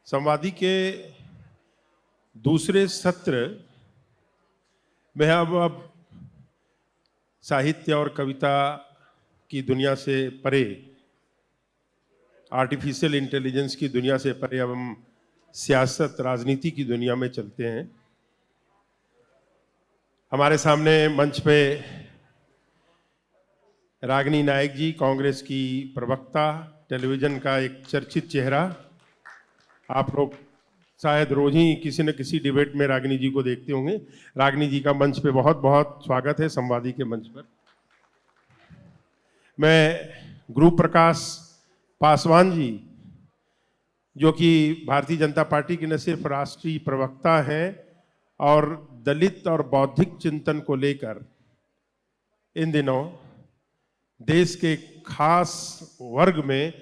संवादी के दूसरे सत्र में अब साहित्य और कविता की दुनिया से परे, आर्टिफिशियल इंटेलिजेंस की दुनिया से परे अब हम सियासत, राजनीति की दुनिया में चलते हैं। हमारे सामने मंच पे रागिनी नायक जी, कांग्रेस की प्रवक्ता, टेलीविजन का एक चर्चित चेहरा। आप लोग शायद रोज ही किसी न किसी डिबेट में रागिनी जी को देखते होंगे। रागिनी जी का मंच पे बहुत बहुत स्वागत है संवादी के मंच पर। मैं गुरु प्रकाश पासवान जी, जो कि भारतीय जनता पार्टी के न सिर्फ राष्ट्रीय प्रवक्ता हैं और दलित और बौद्धिक चिंतन को लेकर इन दिनों देश के खास वर्ग में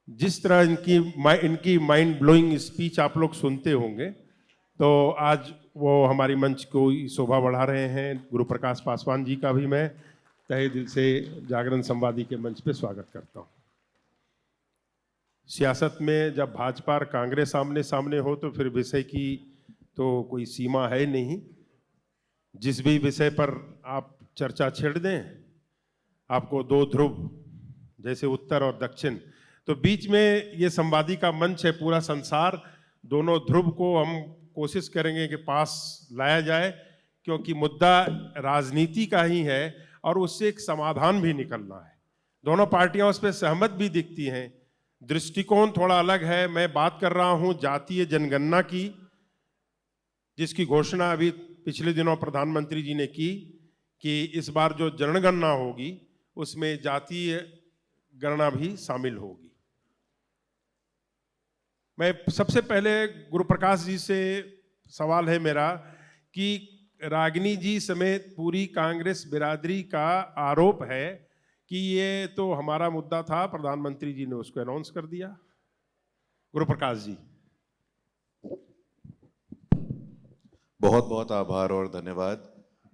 जिस तरह इनकी माइंड ब्लोइंग स्पीच आप लोग सुनते होंगे, तो आज वो हमारी मंच को शोभा बढ़ा रहे हैं। गुरु प्रकाश पासवान जी का भी मैं तहे दिल से जागरण संवादी के मंच पे स्वागत करता हूँ। सियासत में जब भाजपा और कांग्रेस आमने सामने हो तो फिर विषय की तो कोई सीमा है नहीं। जिस भी विषय पर आप चर्चा छेड़ दें, आपको दो ध्रुव जैसे उत्तर और दक्षिण, तो बीच में ये संवादी का मंच है। पूरा संसार, दोनों ध्रुव को हम कोशिश करेंगे कि पास लाया जाए, क्योंकि मुद्दा राजनीति का ही है और उससे एक समाधान भी निकलना है। दोनों पार्टियां उस पर सहमत भी दिखती हैं। दृष्टिकोण थोड़ा अलग है। मैं बात कर रहा हूं जातीय जनगणना की, जिसकी घोषणा अभी पिछले दिनों प्रधानमंत्री जी ने की कि इस बार जो जनगणना होगी उसमें जातीय गणना भी शामिल होगी। मैं सबसे पहले गुरु प्रकाश जी से सवाल है मेरा कि रागिनी जी समेत पूरी कांग्रेस बिरादरी का आरोप है कि ये तो हमारा मुद्दा था, प्रधानमंत्री जी ने उसको अनाउंस कर दिया। गुरु प्रकाश जी। बहुत बहुत आभार और धन्यवाद।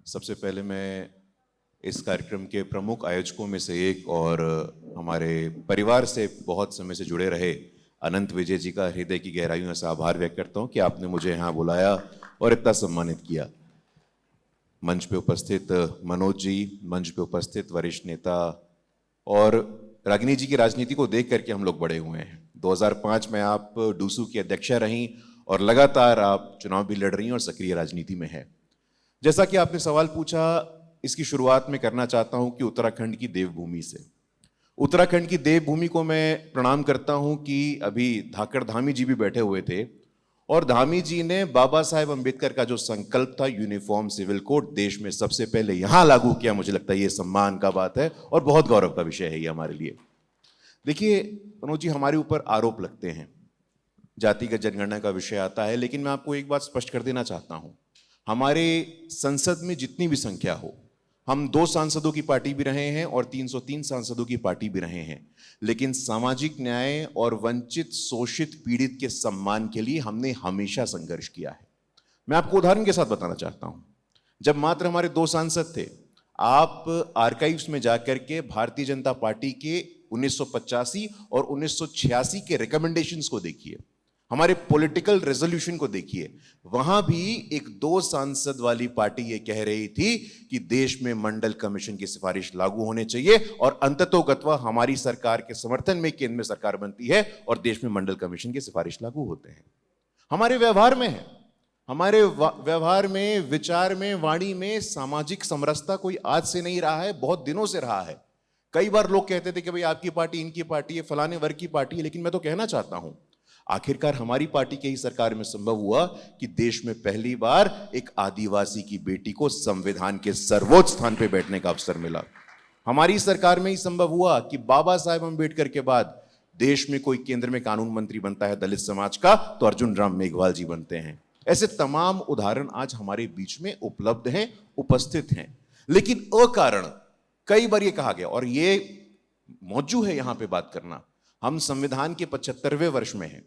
सबसे पहले मैं इस कार्यक्रम के प्रमुख आयोजकों में से एक और हमारे परिवार से बहुत समय से जुड़े रहे अनंत विजय जी का हृदय की गहराइयों से आभार व्यक्त करता हूं कि आपने मुझे यहाँ बुलाया और इतना सम्मानित किया। मंच पे उपस्थित मनोज जी, मंच पे उपस्थित वरिष्ठ नेता, और रागिनी जी की राजनीति को देख करके हम लोग बड़े हुए हैं। 2005 में आप डूसू की अध्यक्षा रहीं और लगातार आप चुनाव भी लड़ रही हैं और सक्रिय राजनीति में है। जैसा कि आपने सवाल पूछा, इसकी शुरुआत में करना चाहता हूं कि उत्तराखंड की देवभूमि से। उत्तराखंड की देवभूमि को मैं प्रणाम करता हूं कि अभी धाकड़ धामी जी भी बैठे हुए थे और धामी जी ने बाबा साहेब अंबेडकर का जो संकल्प था यूनिफॉर्म सिविल कोड देश में सबसे पहले यहां लागू किया। मुझे लगता है ये सम्मान का बात है और बहुत गौरव का विषय है ये हमारे लिए। देखिए मनोज जी, हमारे ऊपर आरोप लगते हैं, जातिगत जनगणना का विषय आता है, लेकिन मैं आपको एक बात स्पष्ट कर देना चाहता हूं। हमारे संसद में जितनी भी संख्या हो, हम 2 सांसदों की पार्टी भी रहे हैं और 303 सांसदों की पार्टी भी रहे हैं, लेकिन सामाजिक न्याय और वंचित, शोषित, पीड़ित के सम्मान के लिए हमने हमेशा संघर्ष किया है। मैं आपको उदाहरण के साथ बताना चाहता हूं। जब मात्र हमारे 2 सांसद थे, आप आर्काइव्स में जाकर के भारतीय जनता पार्टी के 1985 और 1986 के रिकमेंडेशंस को देखिए, हमारे पॉलिटिकल रेजोल्यूशन को देखिए। वहां भी एक 2 सांसद वाली पार्टी ये कह रही थी कि देश में मंडल कमीशन की सिफारिश लागू होने चाहिए और अंततोगत्वा हमारी सरकार के समर्थन में केंद्र में सरकार बनती है और देश में मंडल कमीशन की सिफारिश लागू होते हैं। हमारे व्यवहार में है, हमारे व्यवहार में, विचार में, वाणी में सामाजिक समरसता कोई आज से नहीं रहा है, बहुत दिनों से रहा है। कई बार लोग कहते थे कि भाई आपकी पार्टी, इनकी पार्टी है, फलाने वर्ग की पार्टी है, लेकिन मैं तो कहना चाहता हूं आखिरकार हमारी पार्टी के ही सरकार में संभव हुआ कि देश में पहली बार एक आदिवासी की बेटी को संविधान के सर्वोच्च स्थान पर बैठने का अवसर मिला। हमारी सरकार में ही संभव हुआ कि बाबा साहेब अंबेडकर के बाद देश में कोई केंद्र में कानून मंत्री बनता है दलित समाज का, तो अर्जुन राम मेघवाल जी बनते हैं। ऐसे तमाम उदाहरण आज हमारे बीच में उपलब्ध हैं, उपस्थित हैं। लेकिन अकारण कई बार ये कहा गया, और ये मौजू है यहां पे बात करना, हम संविधान के 75वें वर्ष में हैं,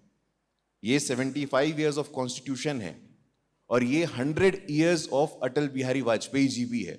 ये 75 ईयर्स ऑफ कॉन्स्टिट्यूशन है, और ये 100 ईयर्स ऑफ अटल बिहारी वाजपेयी जी भी है,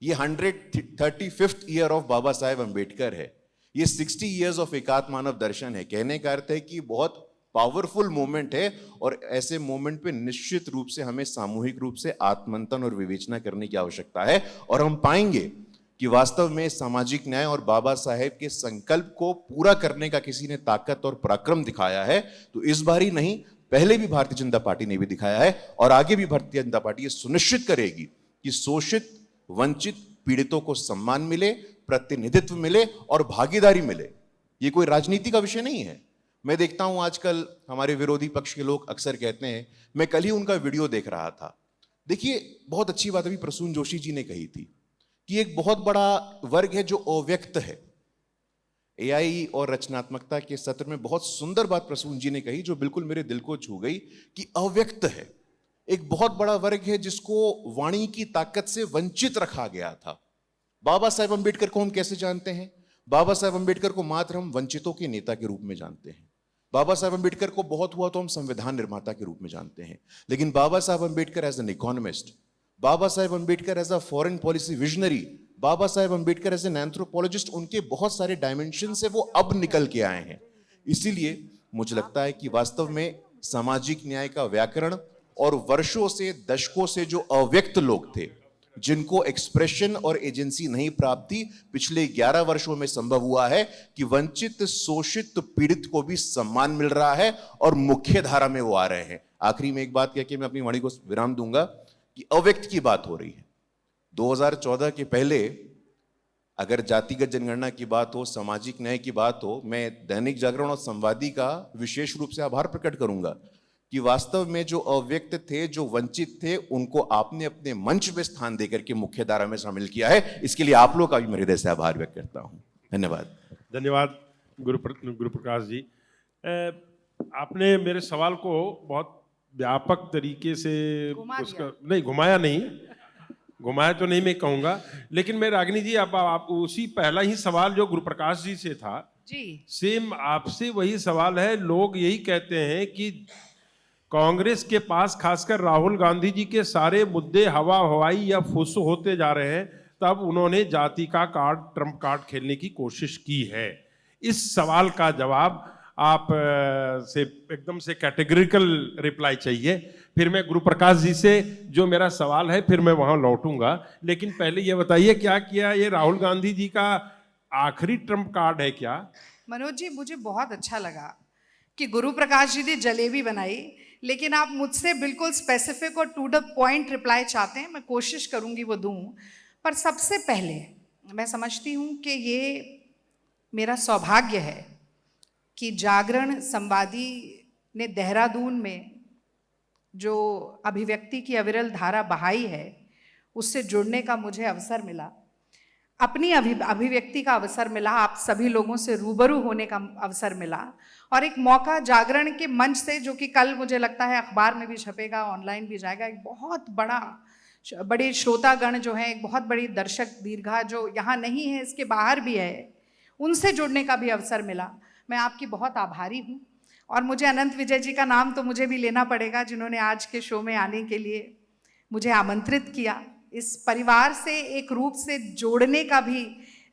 ये 135th ईयर ऑफ बाबा साहेब अंबेडकर है, ये 60 ईयर्स ऑफ एकात्म मानव दर्शन है। कहने का अर्थ है कि बहुत पावरफुल मोमेंट है और ऐसे मोमेंट पे निश्चित रूप से हमें सामूहिक रूप से आत्ममंथन और विवेचना करने की आवश्यकता है और हम पाएंगे कि वास्तव में सामाजिक न्याय और बाबा साहेब के संकल्प को पूरा करने का किसी ने ताकत और पराक्रम दिखाया है तो इस बार ही नहीं, पहले भी भारतीय जनता पार्टी ने भी दिखाया है और आगे भी भारतीय जनता पार्टी ये सुनिश्चित करेगी कि शोषित, वंचित, पीड़ितों को सम्मान मिले, प्रतिनिधित्व मिले और भागीदारी मिले। ये कोई राजनीति का विषय नहीं है। मैं देखता हूं आजकल हमारे विरोधी पक्ष के लोग अक्सर कहते हैं, मैं कल ही उनका वीडियो देख रहा था। देखिए, बहुत अच्छी बात अभी प्रसून जोशी जी ने कही थी कि एक बहुत बड़ा वर्ग है जो अव्यक्त है। एआई और रचनात्मकता के सत्र में बहुत सुंदर बात प्रसून जी ने कही जो बिल्कुल मेरे दिल को छू गई कि अव्यक्त है एक बहुत बड़ा वर्ग है जिसको वाणी की ताकत से वंचित रखा गया था। बाबा साहेब अंबेडकर को हम कैसे जानते हैं? बाबा साहेब अंबेडकर को मात्र हम वंचितों के नेता के रूप में जानते हैं। बाबा साहेब अंबेडकर को बहुत हुआ तो हम संविधान निर्माता के रूप में जानते हैं, लेकिन Baba Saheb Ambedkar as an economist, Baba Saheb Ambedkar as a foreign policy visionary, Baba Saheb Ambedkar as an anthropologist, उनके बहुत सारे डायमेंशन से वो अब निकल के आए हैं। इसीलिए मुझे लगता है कि वास्तव में सामाजिक न्याय का व्याकरण और वर्षों से, दशकों से जो अव्यक्त लोग थे, जिनको एक्सप्रेशन और एजेंसी नहीं प्राप्त थी, पिछले 11 वर्षों में संभव हुआ है कि वंचित, शोषित, पीड़ित को भी सम्मान मिल रहा है और मुख्य धारा में वो आ रहे हैं। आखिरी में एक बात कह के मैं अपनी वाणी को विराम दूंगा कि अव्यक्त की बात हो रही है। 2014 के पहले अगर जातिगत जनगणना की बात हो, सामाजिक न्याय की बात हो, मैं दैनिक जागरण और संवादी का विशेष रूप से आभार प्रकट करूंगा कि वास्तव में जो अव्यक्त थे, जो वंचित थे, उनको आपने अपने मंच पे स्थान देकर के मुख्य धारा में शामिल किया है। इसके लिए आप लोग का भी मेरे हृदय से आभार व्यक्त करता हूं। धन्यवाद। धन्यवाद गुरुप्रकाश जी। आपने मेरे सवाल को बहुत व्यापक तरीके से घुमाया तो नहीं मैं कहूँगा, लेकिन मैं रागिनी जी आप उसी पहला ही सवाल जो गुरुप्रकाश जी से था जी, सेम आपसे वही सवाल है। लोग यही कहते हैं कि कांग्रेस के पास खासकर राहुल गांधी जी के सारे मुद्दे हवा हवाई या फुस होते जा रहे हैं, तब उन्होंने जाति का कार्ड, ट्रम्प कार्ड खेलने की कोशिश की है। इस सवाल का जवाब आप से एकदम से कैटेगरिकल रिप्लाई चाहिए। फिर मैं गुरुप्रकाश जी से जो मेरा सवाल है फिर मैं वहां लौटूंगा, लेकिन पहले ये बताइए क्या किया ये राहुल गांधी जी का आखिरी ट्रम्प कार्ड है क्या? मनोज जी, मुझे बहुत अच्छा लगा कि गुरुप्रकाश जी ने जलेबी बनाई, लेकिन आप मुझसे बिल्कुल स्पेसिफिक और टू द पॉइंट रिप्लाई चाहते हैं। मैं कोशिश करूंगी वो दूं, पर सबसे पहले मैं समझती हूं कि ये मेरा सौभाग्य है कि जागरण संवादी ने देहरादून में जो अभिव्यक्ति की अविरल धारा बहाई है, उससे जुड़ने का मुझे अवसर मिला, अपनी अभिव्यक्ति का अवसर मिला, आप सभी लोगों से रूबरू होने का अवसर मिला, और एक मौका जागरण के मंच से, जो कि कल मुझे लगता है अखबार में भी छपेगा, ऑनलाइन भी जाएगा, एक बहुत बड़े श्रोतागण जो हैं, एक बहुत बड़ी दर्शक दीर्घा जो यहाँ नहीं है, इसके बाहर भी है, उनसे जुड़ने का भी अवसर मिला। मैं आपकी बहुत आभारी हूँ। और मुझे अनंत विजय जी का नाम तो मुझे भी लेना पड़ेगा, जिन्होंने आज के शो में आने के लिए मुझे आमंत्रित किया, इस परिवार से एक रूप से जोड़ने का भी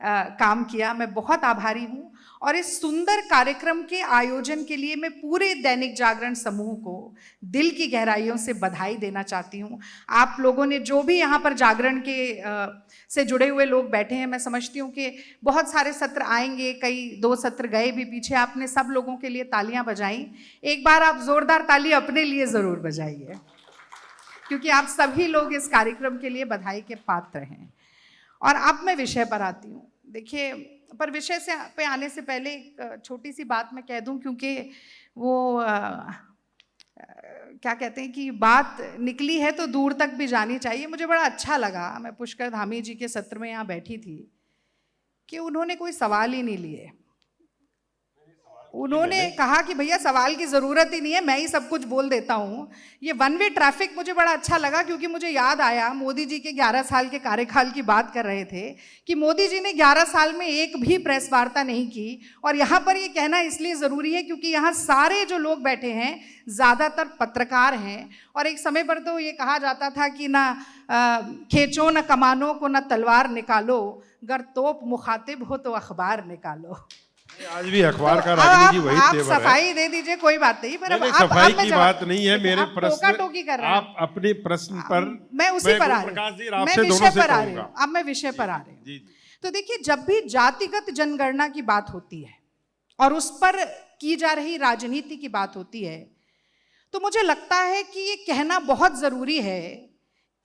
काम किया। मैं बहुत आभारी हूँ और इस सुंदर कार्यक्रम के आयोजन के लिए मैं पूरे दैनिक जागरण समूह को दिल की गहराइयों से बधाई देना चाहती हूँ। आप लोगों ने जो भी यहाँ पर जागरण के से जुड़े हुए लोग बैठे हैं, मैं समझती हूँ कि बहुत सारे सत्र आएंगे, कई 2 सत्र गए भी पीछे, आपने सब लोगों के लिए तालियां बजाई। एक बार आप जोरदार ताली अपने लिए ज़रूर बजाइए, क्योंकि आप सभी लोग इस कार्यक्रम के लिए बधाई के पात्र हैं। और अब मैं विषय पर आती हूँ। देखिए, पर विषय से पे आने से पहले एक छोटी सी बात मैं कह दूं, क्योंकि वो क्या कहते हैं कि बात निकली है तो दूर तक भी जानी चाहिए। मुझे बड़ा अच्छा लगा, मैं पुष्कर धामी जी के सत्र में यहाँ बैठी थी, कि उन्होंने कोई सवाल ही नहीं लिए। उन्होंने कहा कि भैया सवाल की ज़रूरत ही नहीं है, मैं ही सब कुछ बोल देता हूँ। ये वन वे ट्रैफिक मुझे बड़ा अच्छा लगा, क्योंकि मुझे याद आया मोदी जी के 11 साल के कार्यकाल की बात कर रहे थे कि मोदी जी ने 11 साल में एक भी प्रेस वार्ता नहीं की। और यहाँ पर ये कहना इसलिए ज़रूरी है क्योंकि यहाँ सारे जो लोग बैठे हैं ज़्यादातर पत्रकार हैं, और एक समय पर तो ये कहा जाता था कि ना खींचो न कमानों को, न तलवार निकालो, गर तोप मुखातिब हो तो अखबार निकालो। आज भी अखबार का तो रागिनी जी वही आप तेवर है। सफाई दे दीजिए, कोई बात नहीं, पर नहीं, अब सफाई मैं की जवाब- बात नहीं है, मेरे आप प्रश्न टोका-टोकी कर रहे हैं। आप अपने प्रश्न पर मैं उसी पर आ गुरु प्रकाश जी रही हूँ, आपसे मैं दोनों विषय से पर आ रही कहूंगा। हूँ, अब मैं विषय पर आ रही हूँ। जी जी तो देखिए, जब भी जातिगत जनगणना की बात होती है और उस पर की जा रही राजनीति की बात होती है, तो मुझे लगता है कि ये कहना बहुत जरूरी है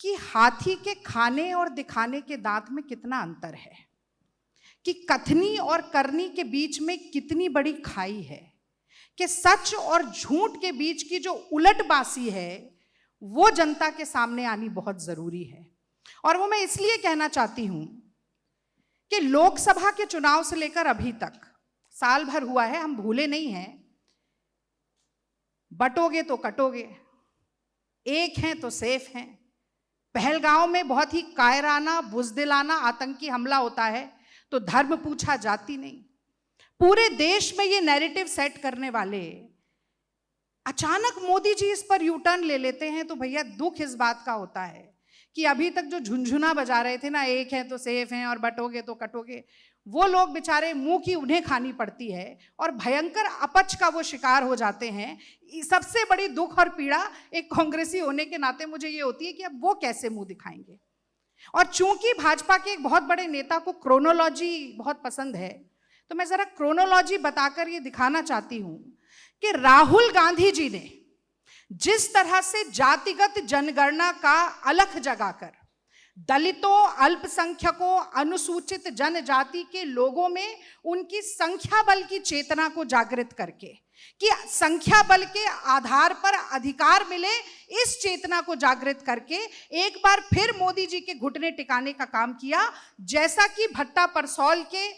कि हाथी के खाने और दिखाने के दांत में कितना अंतर है, कि कथनी और करनी के बीच में कितनी बड़ी खाई है, कि सच और झूठ के बीच की जो उलटबासी है वो जनता के सामने आनी बहुत जरूरी है। और वो मैं इसलिए कहना चाहती हूं कि लोकसभा के चुनाव से लेकर अभी तक साल भर हुआ है, हम भूले नहीं हैं। बटोगे तो कटोगे, एक हैं तो सेफ हैं। पहलगांव में बहुत ही कायराना बुजदिलाना आतंकी हमला होता है तो धर्म पूछा जाति नहीं। पूरे देश में ये नैरेटिव सेट करने वाले अचानक मोदी जी इस पर यू टर्न ले लेते हैं, तो भैया दुख इस बात का होता है कि अभी तक जो झुंझुना बजा रहे थे ना, एक है तो सेफ हैं और बटोगे तो कटोगे, वो लोग बेचारे मुंह की उन्हें खानी पड़ती है और भयंकर अपच का वो शिकार हो जाते हैं। सबसे बड़ी दुख और पीड़ा एक कांग्रेसी होने के नाते मुझे ये होती है कि अब वो कैसे मुंह दिखाएंगे। और चूंकि भाजपा के एक बहुत बड़े नेता को क्रोनोलॉजी बहुत पसंद है, तो मैं जरा क्रोनोलॉजी बताकर ये दिखाना चाहती हूं कि राहुल गांधी जी ने जिस तरह से जातिगत जनगणना का अलख जगाकर दलितों, अल्पसंख्यकों, अनुसूचित जनजाति के लोगों में उनकी संख्या बल की चेतना को जागृत करके, कि संख्या बल के आधार पर अधिकार मिले, इस चेतना को जागृत करके एक बार फिर मोदी जी के घुटने टिकाने का काम किया। जैसा कि भट्टा परसौल के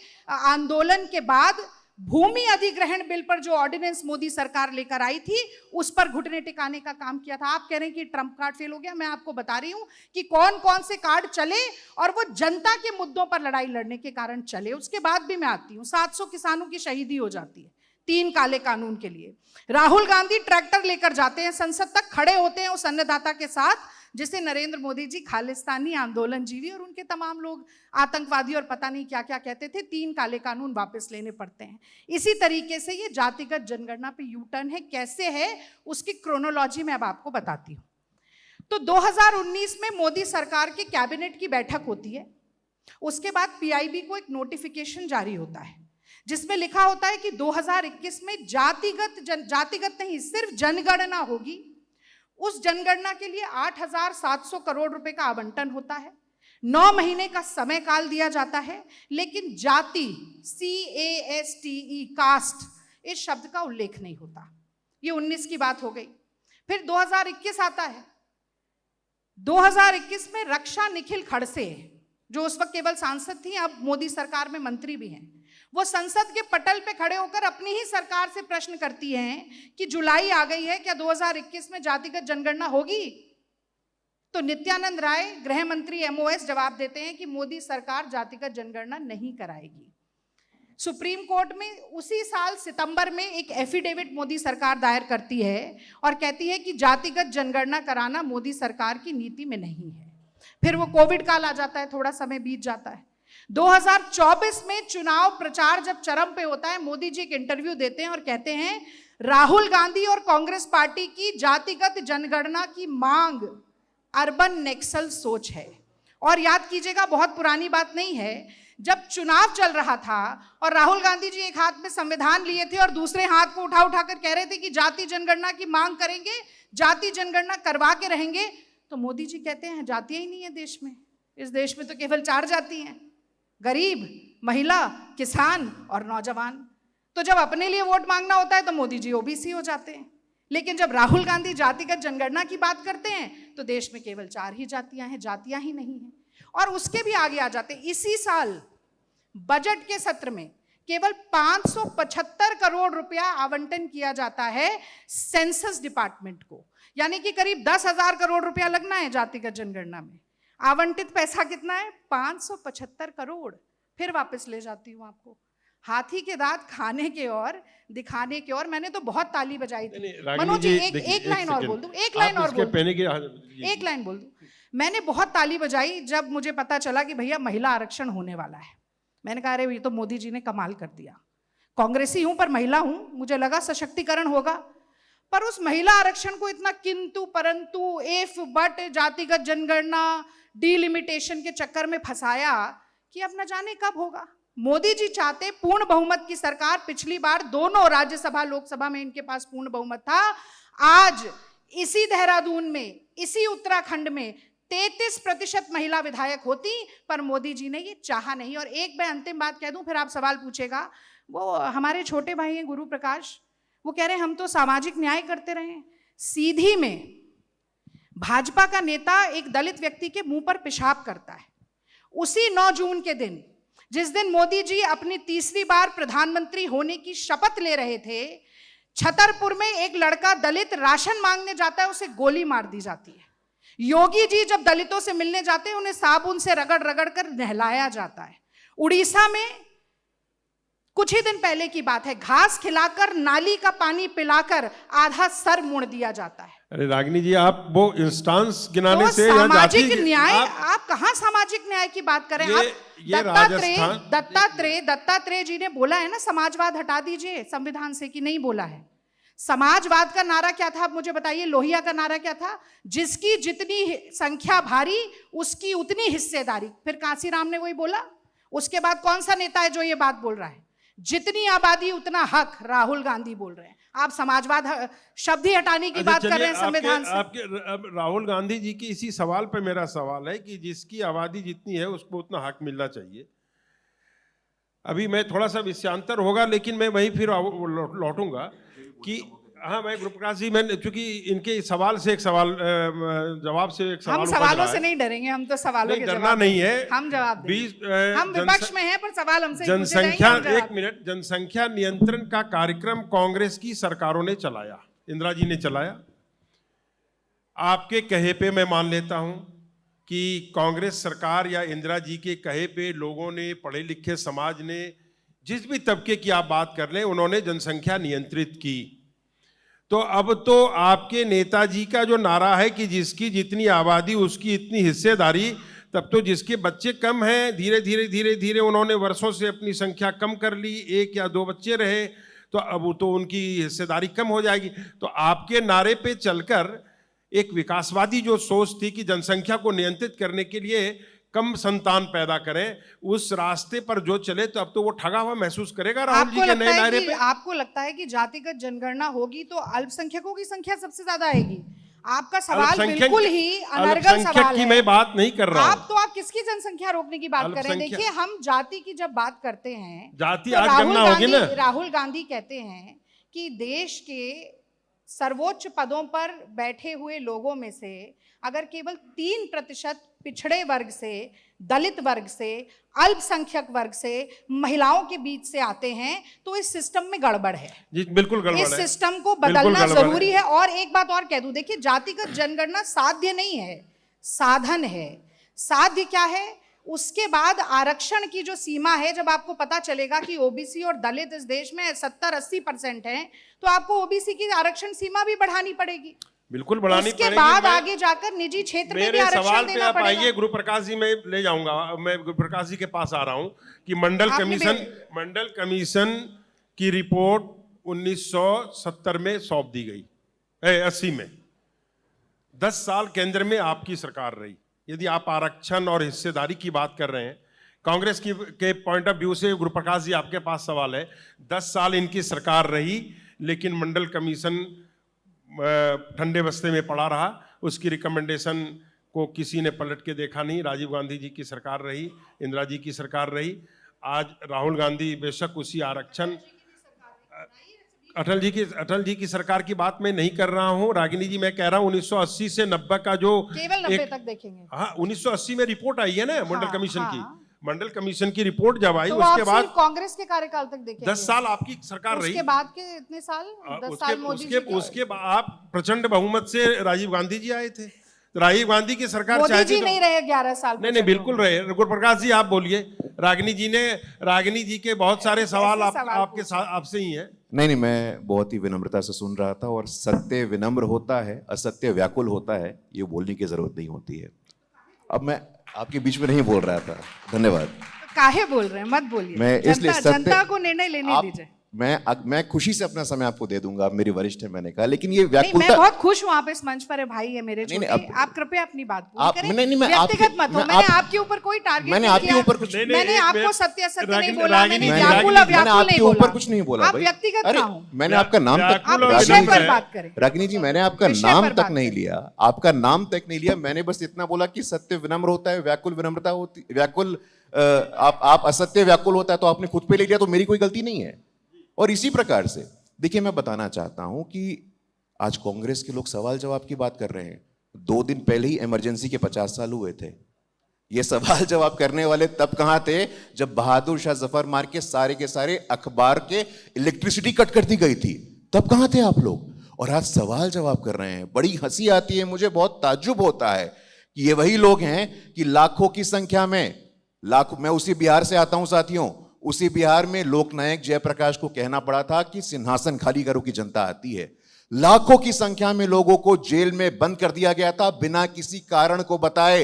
आंदोलन के बाद भूमि अधिग्रहण बिल पर जो ऑर्डिनेंस मोदी सरकार लेकर आई थी, उस पर घुटने टिकाने का काम किया था। आप कह रहे हैं कि ट्रंप कार्ड फेल हो गया, मैं आपको बता रही हूं कि कौन कौन से कार्ड चले और वो जनता के मुद्दों पर लड़ाई लड़ने के कारण चले। उसके बाद भी मैं आती हूं, 700 किसानों की शहीदी हो जाती है 3 काले कानून के लिए। राहुल गांधी ट्रैक्टर लेकर जाते हैं संसद तक, खड़े होते हैं उस अन्नदाता के साथ जिसे नरेंद्र मोदी जी खालिस्तानी आंदोलन जीवी और उनके तमाम लोग आतंकवादी और पता नहीं क्या क्या कहते थे। 3 काले कानून वापस लेने पड़ते हैं। इसी तरीके से ये जातिगत जनगणना पे यू टर्न है। कैसे है उसकी क्रोनोलॉजी मैं अब आपको बताती हूँ। तो 2019 में मोदी सरकार के कैबिनेट की बैठक होती है। उसके बाद पीआईबी को एक नोटिफिकेशन जारी होता है जिसमें लिखा होता है कि 2021 में जातिगत नहीं, सिर्फ जनगणना होगी। उस जनगणना के लिए 8,700 करोड़ रुपए का आवंटन होता है। 9 महीने का समय काल दिया जाता है, लेकिन जाति CASTE कास्ट इस शब्द का उल्लेख नहीं होता। ये 19 की बात हो गई। फिर 2021 आता है। 2021 में रक्षा निखिल खड़से, जो उस वक्त केवल सांसद थी, अब मोदी सरकार में मंत्री भी हैं, वो संसद के पटल पे खड़े होकर अपनी ही सरकार से प्रश्न करती हैं कि जुलाई आ गई है, क्या 2021 में जातिगत जनगणना होगी? तो नित्यानंद राय गृह मंत्री MOS जवाब देते हैं कि मोदी सरकार जातिगत जनगणना नहीं कराएगी। सुप्रीम कोर्ट में उसी साल सितंबर में एक एफिडेविट मोदी सरकार दायर करती है और कहती है कि जातिगत जनगणना कराना मोदी सरकार की नीति में नहीं है। फिर वो कोविड काल आ जाता है, थोड़ा समय बीत जाता है। 2024 में चुनाव प्रचार जब चरम पे होता है, मोदी जी एक इंटरव्यू देते हैं और कहते हैं राहुल गांधी और कांग्रेस पार्टी की जातिगत जनगणना की मांग अर्बन नेक्सल सोच है। और याद कीजिएगा, बहुत पुरानी बात नहीं है, जब चुनाव चल रहा था और राहुल गांधी जी एक हाथ में संविधान लिए थे और दूसरे हाथ को उठा उठाकर कह रहे थे कि जाति जनगणना की मांग करेंगे, जाति जनगणना करवा के रहेंगे, तो मोदी जी कहते हैं जातियां ही नहीं है देश में, इस देश में तो केवल 4 जाति हैं, गरीब, महिला, किसान और नौजवान। तो जब अपने लिए वोट मांगना होता है तो मोदी जी OBC हो जाते हैं, लेकिन जब राहुल गांधी जातिगत जनगणना की बात करते हैं तो देश में केवल 4 ही जातियां हैं, जातियां ही नहीं हैं। और उसके भी आगे आ जाते हैं। इसी साल बजट के सत्र में केवल 575 करोड़ रुपया आवंटन किया जाता है सेंसस डिपार्टमेंट को, यानी कि करीब 10,000 करोड़ रुपया लगना है जातिगत जनगणना में। आवंटित पैसा कितना है? 575 करोड़। फिर वापस ले जाती हूँ आपको, हाथी के दांत खाने के और दिखाने के और। मैंने तो बहुत ताली बजाई थी। मनोज जी एक लाइन और बोल दूं, एक लाइन और बोल दूं, एक लाइन बोल दूं। मैंने बहुत ताली बजाई जब मुझे पता चला कि भैया महिला आरक्षण होने वाला है। मैंने कहा अरे ये तो मोदी जी ने कमाल कर दिया। कांग्रेसी हूं पर महिला हूं, मुझे लगा सशक्तिकरण होगा, पर उस महिला आरक्षण को इतना किंतु परंतु इफ बट जातिगत जनगणना डिलिमिटेशन के चक्कर में फंसाया कि अब न जाने कब होगा। मोदी जी चाहते पूर्ण बहुमत की सरकार, पिछली बार दोनों राज्यसभा लोकसभा में इनके पास पूर्ण बहुमत था। आज इसी देहरादून में, इसी उत्तराखंड में 33% महिला विधायक होती, पर मोदी जी ने ये चाहा नहीं। और एक मैं अंतिम बात कह दूं, फिर आप सवाल पूछेगा। वो हमारे छोटे भाई हैं गुरु प्रकाश, वो कह रहे हैं हम तो सामाजिक न्याय करते रहे। सीधी में भाजपा का नेता एक दलित व्यक्ति के मुंह पर पेशाब करता है। उसी 9 जून के दिन, जिस दिन मोदी जी अपनी तीसरी बार प्रधानमंत्री होने की शपथ ले रहे थे, छतरपुर में एक लड़का दलित राशन मांगने जाता है, उसे गोली मार दी जाती है। योगी जी जब दलितों से मिलने जाते हैं, उन्हें साबुन से रगड़ रगड़ कर नहलाया जाता है। उड़ीसा में कुछ ही दिन पहले की बात है, घास खिलाकर, नाली का पानी पिलाकर आधा सर मुड़ दिया जाता है। अरे रागिनी जी, आप वो इंस्टांस गिनाने तो से या सामाजिक जाति न्याय, आप कहां सामाजिक न्याय की बात कर रहे हैं? ये दत्तात्रेय जी ने बोला है ना, समाजवाद हटा दीजिए संविधान से, कि नहीं बोला है? समाजवाद का नारा क्या था, आप मुझे बताइए। लोहिया का नारा क्या था? जिसकी जितनी संख्या भारी उसकी उतनी हिस्सेदारी। फिर कांसीराम ने वही बोला। उसके बाद कौन सा नेता है जो ये बात बोल रहा है? जितनी आबादी उतना हक, राहुल गांधी बोल रहे हैं। आप समाजवाद शब्द ही हटाने की बात कर रहे हैं संविधान से। आपके राहुल गांधी जी की इसी सवाल पे मेरा सवाल है कि जिसकी आबादी जितनी है उसको उतना हक मिलना चाहिए। अभी मैं थोड़ा सा विषयांतर होगा, लेकिन मैं वहीं फिर लौटूंगा कि हाँ, मैं गुरुप्रकाश जी, मैं चूंकि इनके सवाल से एक सवाल जवाब से एक सवाल, हम सवालों से नहीं डरेंगे, हम तो सवालों के डरना नहीं है, हम जवाब देंगे। हम विपक्ष में हैं, पर सवाल हमसे जनसंख्या, एक मिनट, जनसंख्या नियंत्रण का कार्यक्रम कांग्रेस की सरकारों ने चलाया, इंदिरा जी ने चलाया। आपके कहे पे मैं मान लेता हूं कि कांग्रेस सरकार या इंदिरा जी के कहे पे लोगों ने, पढ़े लिखे समाज ने, जिस भी तबके की आप बात कर लें, उन्होंने जनसंख्या नियंत्रित की। तो अब तो आपके नेताजी का जो नारा है कि जिसकी जितनी आबादी उसकी इतनी हिस्सेदारी, तब तो जिसके बच्चे कम हैं, धीरे धीरे उन्होंने वर्षों से अपनी संख्या कम कर ली, 1 या 2 बच्चे रहे, तो अब तो उनकी हिस्सेदारी कम हो जाएगी। तो आपके नारे पे चलकर एक विकासवादी जो सोच थी कि जनसंख्या को नियंत्रित करने के लिए कम संतान पैदा करें, उस रास्ते पर जो चले, तो अब तो वो ठगा हुआ महसूस करेगा राहुल जी के नए नारे पे। आपको लगता है कि जातिगत जनगणना होगी तो अल्पसंख्यकों की संख्या सबसे ज्यादा आएगी? आपका सवाल बिल्कुल ही अनर्गल सवाल की है। मैं बात नहीं कर रहा हूं। आप किसकी जनसंख्या रोकने की बात कर रहे हैं? देखिए, हम जाति की जब बात करते हैं, जाति तो आज गणना होगी ना। राहुल गांधी कहते हैं कि देश के सर्वोच्च पदों पर बैठे हुए लोगों में से अगर केवल 3% पिछड़े वर्ग से, दलित वर्ग से, अल्पसंख्यक वर्ग से, महिलाओं के बीच से आते हैं, तो इस सिस्टम में गड़बड़ है। जी, बिल्कुल गड़बड़ है। इस सिस्टम को बदलना जरूरी है। और एक बात और कह दूं, देखिए, जातिगत जनगणना साध्य नहीं है, साधन है। साध्य क्या है? उसके बाद आरक्षण की जो सीमा है, जब आपको पता चलेगा कि ओबीसी और दलित इस देश में 70-80% हैं, तो आपको ओबीसी की आरक्षण सीमा भी बढ़ानी पड़ेगी। बिल्कुल बढ़ानी पड़ेगी। उसके बाद आगे जाकर निजी क्षेत्र में भी आरक्षण देना पड़ेगा। आइए गुरुप्रकाश जी, मैं ले जाऊंगा, मैं गुरुप्रकाश जी के पास आ रहा हूं कि मंडल कमीशन की रिपोर्ट 1970 में सौंप दी गई, 80 में। 10 साल केंद्र में आपकी सरकार रही। यदि आप आरक्षण और हिस्सेदारी की बात कर रहे हैं, कांग्रेस के पॉइंट ऑफ व्यू से, गुरुप्रकाश जी आपके पास सवाल है, 10 साल इनकी सरकार रही, लेकिन मंडल कमीशन ठंडे बस्ते में पड़ा रहा। उसकी रिकमेंडेशन को किसी ने पलट के देखा नहीं। राजीव गांधी जी की सरकार रही, इंदिरा जी की सरकार रही। आज राहुल गांधी बेशक उसी आरक्षण, अटल जी की सरकार की बात मैं नहीं कर रहा हूं रागिनी जी, मैं कह रहा हूं 1980 से 90 का जो केवल 90 तक देखेंगे। हाँ, 1980 में रिपोर्ट आई है ना मंडल कमीशन की। मंडल कमीशन की रिपोर्ट जब आई, तो उसके बाद कांग्रेस के कार्यकाल तक देखेंगे। 10 साल आपकी सरकार रही। उसके बाद के इतने साल, 10 साल मोदी जी के। उसके बाद आप प्रचंड बहुमत से राजीव गांधी जी आए थे। तो राजीव गांधी की सरकार मोदी जी नहीं रहे 11 साल। नहीं, बिल्कुल रहे। गुरुप्रकाश जी आप बोलिए। रागिनी जी के बहुत सारे सवाल आपके साथ, आपसे ही है। नहीं, मैं बहुत ही विनम्रता से सुन रहा था। और सत्य विनम्र होता है, असत्य व्याकुल होता है, ये बोलने की जरूरत नहीं होती है। अब मैं आपके बीच में नहीं बोल रहा था। धन्यवाद। काहे बोल रहे हैं? मत बोलिए। मैं इसलिए जनता को निर्णय लेने दीजिए। मैं खुशी से अपना समय आपको दे दूंगा, आप मेरी वरिष्ठ है मैंने कहा, लेकिन ये नहीं, मैं व्याकुलता बहुत खुश हूँ आप इस मंच पर है, भाई है मेरे नहीं, छोटे। नहीं, आप कृपया अपनी बात पूरी आप- करें, नहीं, मैं व्यक्तिगत मत हो। मैं मैंने आपके ऊपर कोई टारगेट मैंने नहीं आपके किया। ऊपर कुछ नहीं, नहीं, मैंने एक आपको मिनट। सत्य असत्य नहीं रागिनी- बोला, मैंने रागिनी- व्याकुल रागिनी- अव्याकुल नहीं आपके बोला। ऊपर कुछ नहीं बोला आप भाई। व्यक्तिगत अरे ना हो। मैंने आपका नाम तक व्याकुल आप और विषय विनम्र पर है। बात करें। रागिनी जी, मैंने आपका विषय नाम पर तक बात नहीं करें। लिया, आपका नाम तक नहीं लिया। मैंने बस इतना बोला कि सत्य विनम्र होता है, व्याकुल विनम्रता होती, व्याकुल आप असत्य व्याकुल होता है, तो आपने खुद पे ले लिया, तो मेरी कोई गलती नहीं है। और इसी प्रकार से देखिए, मैं बताना चाहता हूं कि आज कांग्रेस के लोग सवाल जवाब की बात कर रहे हैं। 2 दिन पहले ही इमरजेंसी के 50 साल हुए थे। ये सवाल जवाब करने वाले तब कहां थे जब बहादुर शाह जफर मार के सारे अखबार के इलेक्ट्रिसिटी कट कर दी गई थी, तब कहां थे आप लोग? और आज सवाल जवाब कर रहे हैं। बड़ी हंसी आती है, मुझे बहुत ताज्जुब होता है कि ये वही लोग हैं कि लाखों की संख्या में, मैं उसी बिहार से आता हूं साथियों, उसी बिहार में लोकनायक जयप्रकाश को कहना पड़ा था कि सिंहासन खाली करो की जनता आती है। लाखों की संख्या में लोगों को जेल में बंद कर दिया गया था बिना किसी कारण को बताए।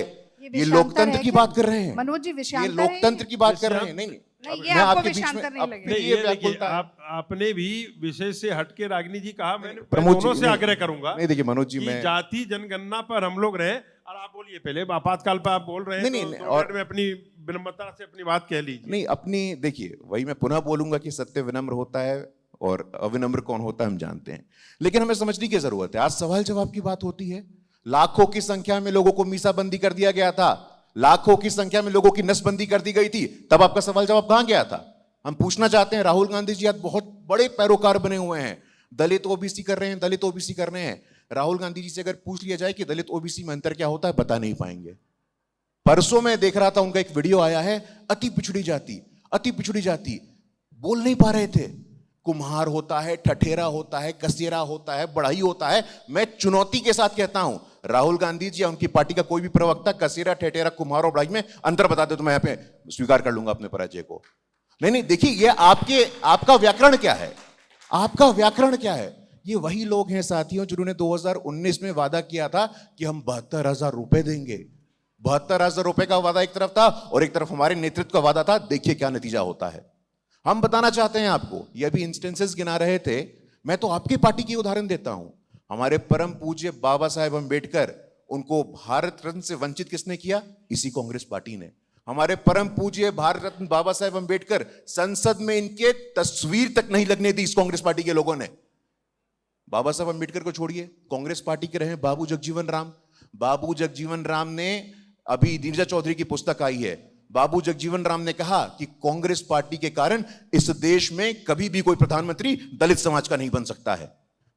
ये लोकतंत्र की बात कर रहे हैं मनोज जी, ये विषयांतर लोकतंत्र की बात कर रहे हैं। नहीं, नहीं, ये मैं आपको आपके बीच में विषयांतर नहीं अब लगेगा। नहीं, ये ये देखिए, व्याकुलता है। आपने भी विषय से हटके रागिनी जी कहा। मैं प्रमोद जी, दोनों से नहीं, आग्रह करूंगा। नहीं, देखिए मनोज जी, कि मैं जाति जनगणना पर हम लोग रहे, और आप बोलिए पहले, आपातकाल पर आप बोल रहे हैं, नहीं, तो नहीं, 2 और- मिनट में अपनी विनम्रता से अपनी बात कह लीजिए। नहीं, अपनी देखिए, वही मैं पुनः बोलूंगा कि सत्य विनम्र होता है और अविनम्र कौन होता है हम जानते हैं, लेकिन हमें समझने की जरूरत है। आज सवाल जवाब की बात होती है। लाखों की संख्या में लोगों को मीसाबंदी कर दिया गया था, लाखों की संख्या में लोगों की नसबंदी कर दी गई थी, तब आपका सवाल जवाब कहां गया था? हम पूछना चाहते हैं। राहुल गांधी जी आज बहुत बड़े पैरोकार बने हुए हैं, दलित ओबीसी कर रहे हैं, दलित ओबीसी कर रहे हैं। राहुल गांधी जी से अगर पूछ लिया जाए कि दलित ओबीसी में अंतर क्या होता है, बता नहीं पाएंगे। परसों मैं देख रहा था, उनका एक वीडियो आया है, अति पिछड़ी जाति, अति पिछड़ी जाति, बोल नहीं पा रहे थे। कुम्हार होता है, ठठेरा होता है, कसेरा होता है, बढ़ई होता है। मैं चुनौती के साथ कहता हूं, राहुल गांधी जी या उनकी पार्टी का कोई भी प्रवक्ता कसेरा, ठठेरा, कुम्हार और बढ़ई में अंतर बता दे तो मैं यहां पे स्वीकार कर लूंगा अपने पराजय को। नहीं, देखिए, ये आपका व्याकरण क्या है? आपका व्याकरण क्या है? ये वही लोग हैं साथियों जिन्होंने 2019 में वादा किया था कि हम 72,000 रुपए देंगे। 72,000 रुपए का वादा एक तरफ था और एक तरफ हमारे नेतृत्व का वादा था। देखिए क्या नतीजा होता है। हम बताना चाहते हैं आपको, ये अभी इंस्टेंसेस गिना रहे थे, मैं तो आपकी पार्टी की उदाहरण देता हूं। हमारे परम पूज्य बाबा साहेब अंबेडकर, उनको भारत रत्न से वंचित किसने किया? इसी कांग्रेस पार्टी ने। हमारे परम पूज्य भारत रत्न बाबा साहेब अंबेडकर, संसद में इनके तस्वीर तक नहीं लगने दी इस कांग्रेस पार्टी के लोगों ने। बाबा साहब अंबेडकर को छोड़िए, कांग्रेस पार्टी के रहे बाबू जगजीवन राम। बाबू जगजीवन राम ने, अभी नीरजा चौधरी की पुस्तक आई है, बाबू जगजीवन राम ने कहा कि कांग्रेस पार्टी के कारण इस देश में कभी भी कोई प्रधानमंत्री दलित समाज का नहीं बन सकता है।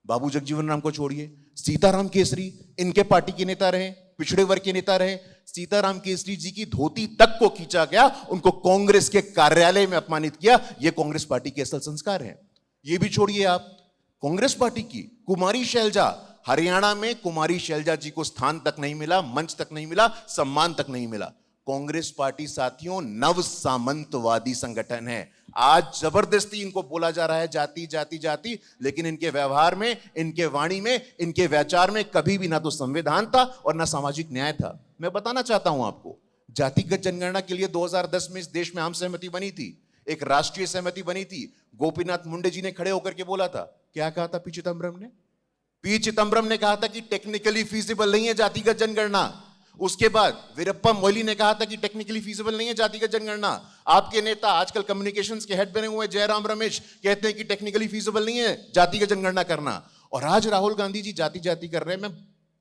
बाबू जगजीवन राम को छोड़िए, सीताराम केसरी इनके पार्टी के नेता रहे, पिछड़े वर्ग के नेता रहे। सीताराम केसरी जी की धोती तक को खींचा गया, उनको कांग्रेस के कार्यालय में अपमानित किया। यह कांग्रेस पार्टी के असल संस्कार हैं। यह भी छोड़िए आप, कांग्रेस पार्टी की कुमारी शैलजा, हरियाणा में कुमारी शैलजा जी को स्थान तक नहीं मिला, मंच तक नहीं मिला, सम्मान तक नहीं मिला। कांग्रेस पार्टी साथियों नव सामंतवादी संगठन है। आज जबरदस्ती इनको बोला जा रहा है जाति जाति जाति, लेकिन इनके व्यवहार में, इनके वाणी में, इनके विचार में कभी भी ना तो संविधान था और ना सामाजिक न्याय था। मैं बताना चाहता हूं आपको, जातिगत जनगणना के लिए 2010 में इस देश में आम सहमति बनी थी, एक राष्ट्रीय सहमति बनी थी। गोपीनाथ मुंडे जी ने खड़े होकर के बोला था, क्या कहा था पी चिदम्बरम ने? पी चिदम्बरम ने कहा था कि टेक्निकली फीजिबल नहीं है जातिगत जनगणना। उसके बाद वीरप्पा मोइली ने कहा था कि टेक्निकली फीजिबल नहीं है जातिगत जनगणना। आपके नेता आजकल कम्युनिकेशंस के हेड बने हुए जयराम रमेश कहते हैं कि टेक्निकली फीजिबल नहीं है जातिगत जनगणना करना। और आज राहुल गांधी जी जाति जाति कर रहे हैं। मैं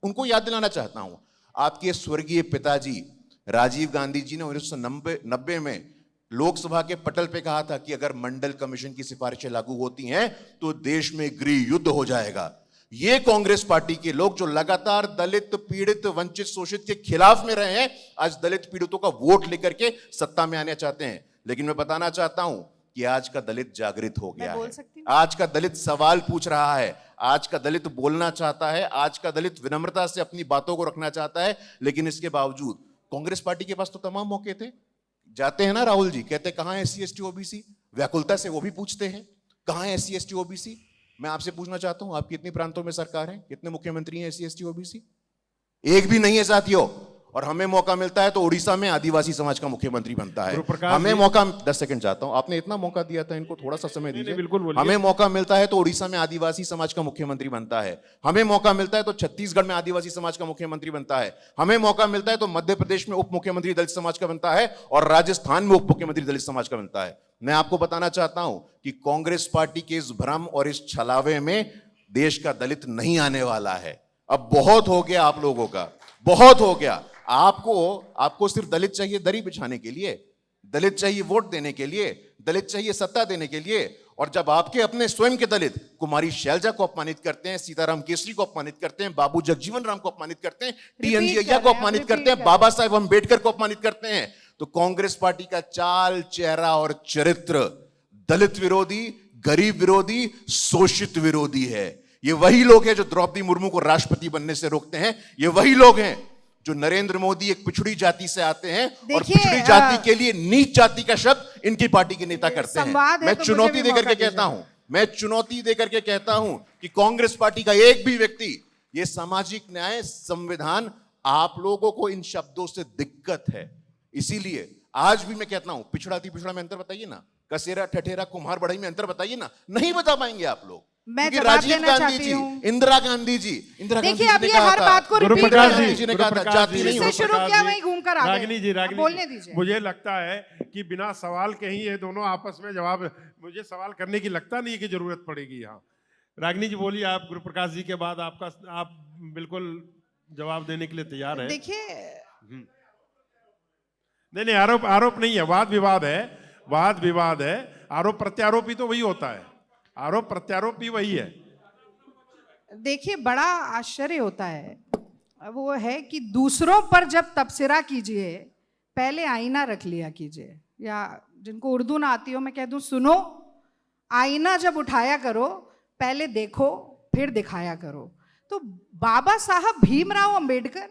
उनको याद दिलाना चाहता हूं, आपके स्वर्गीय पिताजी राजीव गांधी जी ने 1990 में लोकसभा के पटल पे कहा था कि अगर मंडल कमीशन की सिफारिशें लागू होती हैं तो देश में गृह युद्ध हो जाएगा। ये कांग्रेस पार्टी के लोग जो लगातार दलित, पीड़ित, वंचित, शोषित के खिलाफ में रहे हैं, आज दलित पीड़ितों का वोट लेकर के सत्ता में आने चाहते हैं। लेकिन मैं बताना चाहता हूं कि आज का दलित जागृत हो गया है। आज का दलित सवाल पूछ रहा है, आज का दलित बोलना चाहता है, आज का दलित विनम्रता से अपनी बातों को रखना चाहता है। लेकिन इसके बावजूद कांग्रेस पार्टी के पास तो तमाम मौके थे। जाते हैं ना राहुल जी, कहते कहां है SC ST OBC, व्याकुलता से वो भी पूछते हैं कहां है SC ST OBC। मैं आपसे पूछना चाहता हूं, आप कितने प्रांतों में सरकार है, कितने मुख्यमंत्री हैं SC ST OBC? एक भी नहीं है साथियों। और हमें मौका मिलता है तो उड़ीसा में आदिवासी समाज का मुख्यमंत्री बनता है। गुरुप्रकाश हमें जी- मौका 10 सेकंड चाहता हूं, आपने इतना मौका दिया था इनको, थोड़ा सा समय दीजिए। बिल्कुल बोलिए। हमें मौका मिलता है तो उड़ीसा में आदिवासी समाज का मुख्यमंत्री बनता है। हमें मौका मिलता है तो छत्तीसगढ़ में आदिवासी समाज का मुख्यमंत्री बनता है। हमें मौका मिलता है तो मध्य प्रदेश में उप मुख्यमंत्री दलित समाज का बनता है और राजस्थान में उप मुख्यमंत्री दलित समाज का बनता है। मैं आपको बताना चाहता हूं कि कांग्रेस पार्टी के इस भ्रम और इस छलावे में देश का दलित नहीं आने वाला है। अब बहुत हो गया आप लोगों का, बहुत हो गया। आपको सिर्फ दलित चाहिए दरी बिछाने के लिए, दलित चाहिए वोट देने के लिए, दलित चाहिए सत्ता देने के लिए। और जब आपके अपने स्वयं के दलित कुमारी शैलजा को अपमानित करते हैं, सीताराम केसरी को अपमानित करते हैं, बाबू जगजीवन राम को अपमानित करते हैं, टी.एन. जिया को अपमानित करते हैं, बाबा साहेब अम्बेडकर को अपमानित करते हैं, तो कांग्रेस पार्टी का चाल, चेहरा और चरित्र दलित विरोधी, गरीब विरोधी, शोषित विरोधी है। ये वही लोग हैं जो द्रौपदी मुर्मू को राष्ट्रपति बनने से रोकते हैं। ये वही लोग हैं जो नरेंद्र मोदी एक पिछड़ी जाति से आते हैं और पिछड़ी जाति के लिए नीच जाति का शब्द इनकी पार्टी के नेता करते हैं। मैं चुनौती देकर के कहता हूं, मैं चुनौती देकर के कहता हूं कि कांग्रेस पार्टी का एक भी व्यक्ति, ये सामाजिक न्याय, संविधान, आप लोगों को इन शब्दों से दिक्कत है। इसीलिए आज भी मैं कहता हूं, पिछड़ाती पिछड़ा में अंतर बताइए ना, कसेरा, ठठेरा, कुम्हार, बढ़ई में अंतर बताइए ना, नहीं बता पाएंगे आप लोग। मैं क्योंकि जवाब राजीव देना गांधी चाहती जी, हूं। इंदिरा गांधी जी देखिए, अब ने ये कहा हर था, बात को रिपीट गुरुप्रकाश कर रहे जी हैं। जी ने कहा था, गुरुप्रकाश जाति जी, नहीं जिससे हो शुरू सकता। किया वहीं घूम कर आ गए। रागिनी जी, रागिनी बोलने जी, दीजिए। मुझे लगता है कि बिना सवाल के ही ये दोनों आपस में जवाब, मुझे सवाल करने की लगता नहीं है कि जरूरत पड़ेगी यहाँ। रागिनी जी बोलिए, आप गुरुप्रकाश जी के बाद आप बिल्कुल जवाब देने के लिए तैयार है। देखिए, नहीं, आरोप नहीं है, वाद विवाद है, वाद विवाद है। आरोप प्रत्यारोप ही तो वही होता है, आरोप प्रत्यारोप ही वही है। देखिए, बड़ा आश्चर्य होता है, वो है कि दूसरों पर जब तबसरा कीजिए पहले आईना रख लिया कीजिए, या जिनको उर्दू ना आती हो मैं कह दूं, सुनो, आईना जब उठाया करो पहले देखो फिर दिखाया करो। तो बाबा साहब भीमराव अंबेडकर,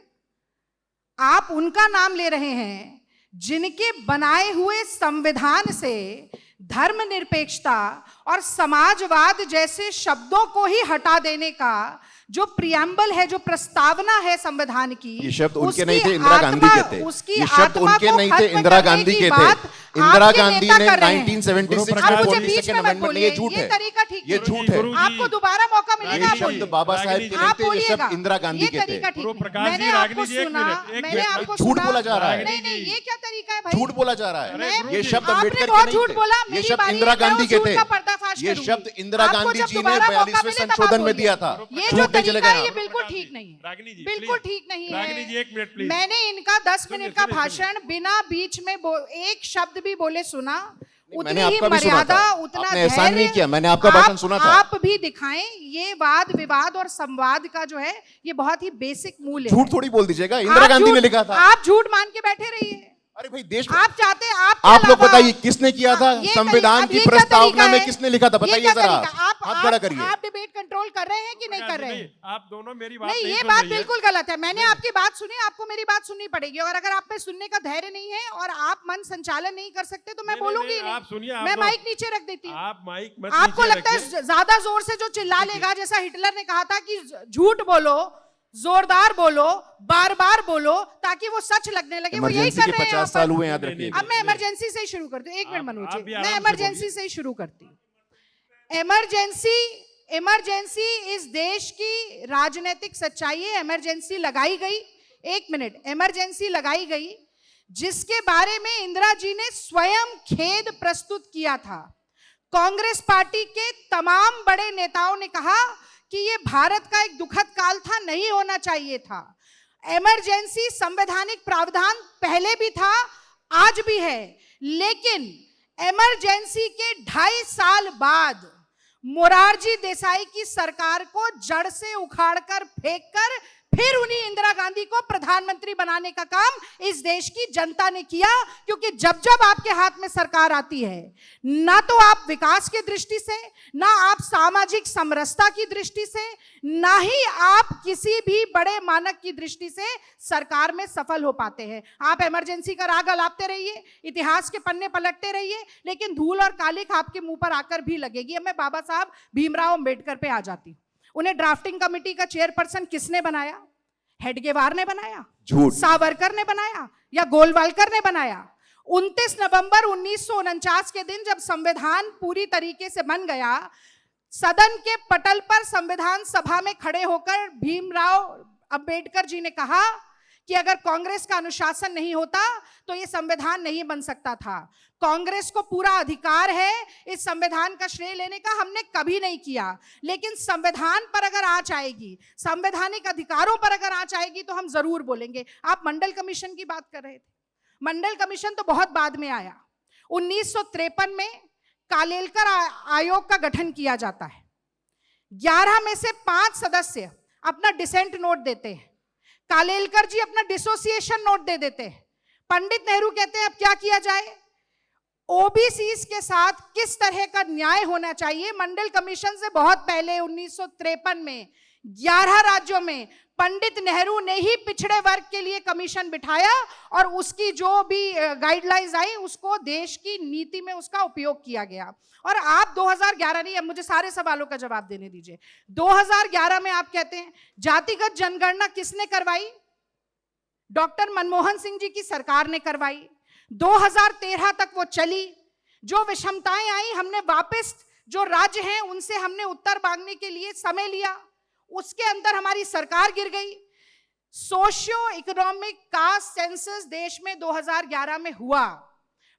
आप उनका नाम ले रहे हैं जिनके बनाए हुए संविधान से धर्मनिरपेक्षता और समाजवाद जैसे शब्दों को ही हटा देने का जो प्रियम्बल है, जो प्रस्तावना है संविधान की, ये शब्द उनके नहीं थे, इंदिरा गांधी के थे। उसकी ये शब्द आत्मा उनके को नहीं थे, खत्म इंदिरा करने गांधी की के थे। बात इंदिरा आपके गांधी नेता ने कर रहे हैं। 1976 आप मुझे में बीच 42nd में मत अमेंडमेंट में, बोलिए, ये झूठ ये है, तरीका ठीक ये नहीं झूठ है। गुरुजी, आपको दोबारा मौका ये मिलेगा, शब्द बोलिए। बाबा साहेब के आप नहीं थे, ये बोलिएगा, शब्द इंदिरा गांधी ये के थे। तरीका ठीक नहीं। गुरुप्रकाश जी, मैंने आपको रागिनी जी, एक सुना, मिनट, एक मैंने मिनट, आपको झूठ सुना। बोला जा रहा है। नहीं, ये क्या तरीका है भाई? झूठ बोला जा रहा है। मैं- ये शब्द आपने अम्बेडकर बहुत के झूठ नहीं बोला, थे, ये मेरी शब्द बारी इंदिरा है, मैं गांधी उस के झूठ थे। का पर्दाफाश ये करूंगी। शब्द इंदिरा आपको गांधी जब जी ने दोबारा मौका 42वें मिले तब संशोधन आप में दिया था। बोलिए। ये झूठ जो नहीं तरीका चलेगा है ये यहाँ। बिल्कुल ठीक नहीं है, रागिनी जी, बिल्कुल प्लीज। ठीक नहीं रागिनी जी, है। एक मिनट प्लीज। मैंने इनका 10 मिनट का सुनिए, भाषण बिना बीच में एक शब्द भी बोले सुना। उतनी मैंने ही आपका भी सुना मर्यादा, था। उतना आपने एहसान नहीं धैर्य किया, मैंने आपका भाषण सुना था। आप भी दिखाएं। ये वाद विवाद और संवाद का जो है ये बहुत ही बेसिक मूल है। झूठ थोड़ी बोल दीजिएगा, इंदिरा गांधी ने लिखा था। आप झूठ मान के बैठे रहिए। अरे भाई, देश आप चाहते हैं आप लोग बताइए किसने किया था ये संविधान अब की ये क्या प्रस्तावना तरीका में, है? किसने लिखा था ये बताइए क्या जरा, तरीका? हाथ खड़ा करिए। आप डिबेट कंट्रोल कर रहे हैं कि नहीं कर रहे हैं? आप दोनों मेरी बात नहीं, ये सुन बात रही है। बिल्कुल गलत है। मैंने आपकी बात सुनी, आपको मेरी बात सुननी पड़ेगी। और अगर आप में सुनने का धैर्य नहीं है और आप मन संचालन नहीं कर सकते तो मैं नहीं, बोलूंगी नहीं, नहीं। आप सुनिए, आप मैं दो- माइक नीचे रख देती हूँ। आप माइक मत आपको नीचे लगता रखिए। है ज्यादा जोर से जो चिल्ला लेगा, जैसा हिटलर ने कहा था कि झूठ बोलो, जोरदार बोलो, बार बार बोलो, ताकि वो सच लगने लगे, वो यही इमरजेंसी कर के रहे हैं 50 साल हुए, याद नहीं, रखिए। अब मैं इमरजेंसी से ही शुरू करती हूँ। एक मिनट मनोज आप भी जी, आराम मैं से इमरजेंसी बोलिए। से ही शुरू करती हूँ। इमरजेंसी इस देश की राजनीतिक सच्चाई है। इमरजेंसी लगाई गई, एक मिनट, इमरजेंसी लगाई गई जिसके बारे में इंदिरा जी ने स्वयं खेद प्रस्तुत किया था। कांग्रेस पार्टी के तमाम बड़े नेताओं ने कहा कि ये भारत का एक दुखद काल था, नहीं होना चाहिए था। इमरजेंसी संवैधानिक प्रावधान पहले भी था, आज भी है, लेकिन इमरजेंसी के 2.5 साल बाद मोरारजी देसाई की सरकार को जड़ से उखाड़कर फेंककर फिर उन्हीं इंदिरा गांधी को प्रधानमंत्री बनाने का काम इस देश की जनता ने किया। क्योंकि जब जब आपके हाथ में सरकार आती है, ना तो आप विकास की दृष्टि से, ना आप सामाजिक समरसता की दृष्टि से, ना ही आप किसी भी बड़े मानक की दृष्टि से सरकार में सफल हो पाते हैं। आप इमरजेंसी का राग अलापते रहिए, इतिहास के पन्ने पलटते रहिए, लेकिन धूल और कालिख आपके मुंह पर आकर भी लगेगी। अब मैं बाबा साहब भीमराव अंबेडकर पे आ जाती हूं। उन्हें ड्राफ्टिंग कमेटी का चेयरपर्सन किसने बनाया? हेडगेवार ने बनाया, झूठ। सावरकर ने बनाया या गोलवालकर ने बनाया? 29 नवंबर 1949 के दिन जब संविधान पूरी तरीके से बन गया, सदन के पटल पर संविधान सभा में खड़े होकर भीमराव अंबेडकर जी ने कहा कि अगर कांग्रेस का अनुशासन नहीं होता तो ये संविधान नहीं बन सकता था। कांग्रेस को पूरा अधिकार है इस संविधान का श्रेय लेने का, हमने कभी नहीं किया, लेकिन संविधान पर अगर आंच आएगी, संवैधानिक अधिकारों पर अगर आंच आएगी तो हम जरूर बोलेंगे। आप मंडल कमीशन की बात कर रहे थे, मंडल कमीशन तो बहुत बाद में आया। 1953 में कालेलकर आयोग का गठन किया जाता है। 11 में से 5 सदस्य अपना डिसेंट नोट देते हैं, कालेलकर जी अपना डिसोसिएशन नोट दे देते हैं। पंडित नेहरू कहते हैं अब क्या किया जाए, ओबीसीज के साथ किस तरह का न्याय होना चाहिए। मंडल कमीशन से बहुत पहले 1953 में 11 राज्यों में पंडित नेहरू ने ही पिछड़े वर्ग के लिए कमीशन बिठाया और उसकी जो भी गाइडलाइंस आई उसको देश की नीति में उसका उपयोग किया गया। और आप 2011 नहीं, अब मुझे सारे सवालों का जवाब देने दीजिए। 2011 में आप कहते हैं जातिगत जनगणना किसने करवाई? डॉक्टर मनमोहन सिंह जी की सरकार ने करवाई। 2013 तक वो चली। जो विषमताएं आई, हमने वापस जो राज्य हैं उनसे हमने उत्तर मांगने के लिए समय लिया, उसके अंदर हमारी सरकार गिर गई। सोशियो इकोनॉमिक कास्ट सेंसस देश में 2011 में हुआ।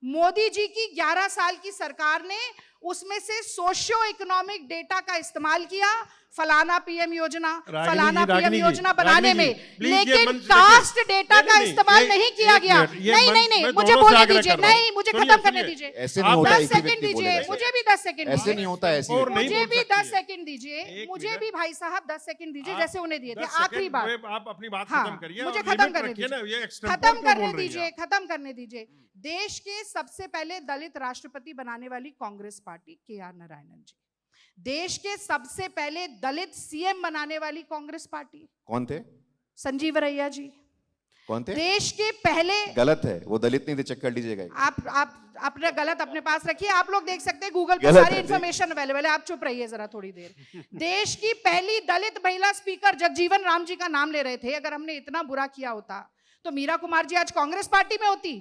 मोदी जी की 11 साल की सरकार ने उसमें से सोशियो इकोनॉमिक डेटा का इस्तेमाल किया, फलाना पीएम योजना, फलाना पीएम योजना बनाने में, लेकिन कास्ट डेटा का इस्तेमाल नहीं किया गया। नहीं, मुझे बोलने दीजिए, नहीं मुझे खत्म करने दीजिए। ऐसे नहीं होता, 10 सेकंड दीजिए, मुझे भी 10 सेकंड ऐसे नहीं होता, ऐसे मुझे भी 10 सेकंड दीजिए, मुझे भी भाई साहब 10 सेकंड दीजिए जैसे उन्हें दिए थे। आखिरी बात, आप अपनी बात हाँ, खत्म करिए, मुझे खत्म करने दीजिए, खत्म करने दीजिए। देश के सबसे पहले दलित राष्ट्रपति बनाने वाली कांग्रेस पार्टी KR नारायणन जी, देश के सबसे पहले दलित सीएम बनाने वाली कांग्रेस पार्टी कौन थे? संजीव रैया जी। कौन थे? देश के पहले, गलत है, वो दलित नहीं थे, चेक कर लीजिएगा। आप अपने गलत अपने पास रखिए, आप लोग देख सकते हैं गूगल पे सारी इंफॉर्मेशन अवेलेबल है। आप चुप रहिए जरा थोड़ी देर। देश की पहली दलित महिला स्पीकर जगजीवन राम जी का नाम ले रहे थे। अगर हमने इतना बुरा किया होता तो मीरा कुमार जी आज कांग्रेस पार्टी में होती।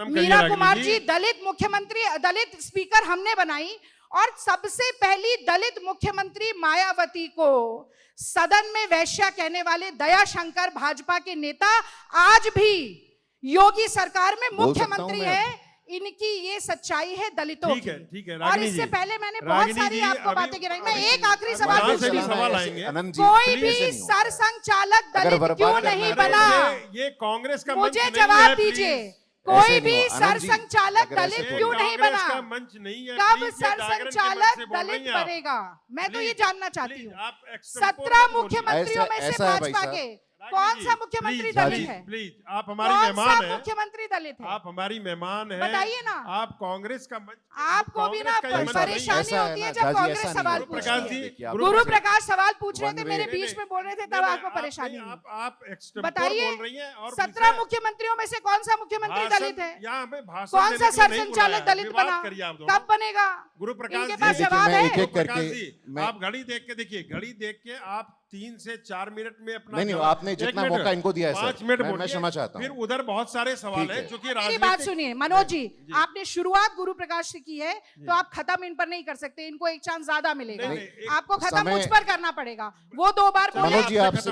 मीरा कुमार जी दलित मुख्यमंत्री, दलित स्पीकर हमने बनाई। और सबसे पहली दलित मुख्यमंत्री मायावती को सदन में वैश्या कहने वाले दयाशंकर भाजपा के नेता आज भी योगी सरकार में मुख्यमंत्री है। इनकी ये सच्चाई है दलितों की। ठीक है, और इससे पहले मैंने बहुत सारी आपको बातें गिनाई। मैं एक आखिरी सवाल पूछ रही हूँ, कोई भी सरसंघचालक दलित क्यों नहीं बना? ये कांग्रेस का मुझे जवाब दीजिए। कोई भी सरसंघचालक दलित क्यों नहीं बना? मंच नहीं है। कब सरसंघचालक दलित बनेगा? मैं तो ये जानना चाहती हूँ। 17 मुख्यमंत्रियों में से भाजपा के कौन सा मुख्यमंत्री दलित है? प्लीज, आप हमारी मेहमान हैं। मुख्यमंत्री दलित है? आप हमारी मेहमान हैं, बताइए ना। आप कांग्रेस का मंच, आपको भी ना परेशानी होती है जब कांग्रेस सवाल पूछती है। गुरु प्रकाश सवाल पूछ रहे थे, मेरे बीच में बोल रहे थे, तब आपको परेशानी हुई। आप बताइए, बोल रही हैं और 17 मुख्यमंत्रियों में से कौन सा मुख्यमंत्री दलित है? कौन सा सरसंघचालक दलित बना? कब बनेगा? गुरु प्रकाश इनके पास जवाब है। आप घड़ी देख के देखिए, घड़ी देख के आप 3 से 4 मिनट में अपना, नहीं, आपने जितना मौका इनको दिया है सर, 5 मिनट मैं क्षमा चाहता हूं। फिर उधर बहुत सारे सवाल हैं जो कि मेरी बात सुनिए मनोज जी, आपने शुरुआत गुरु प्रकाश से की है तो आप खत्म इन पर नहीं कर सकते। इनको एक चांस ज्यादा मिलेगा, आपको खत्म मुझ पर करना पड़ेगा। वो 2 बार बोले,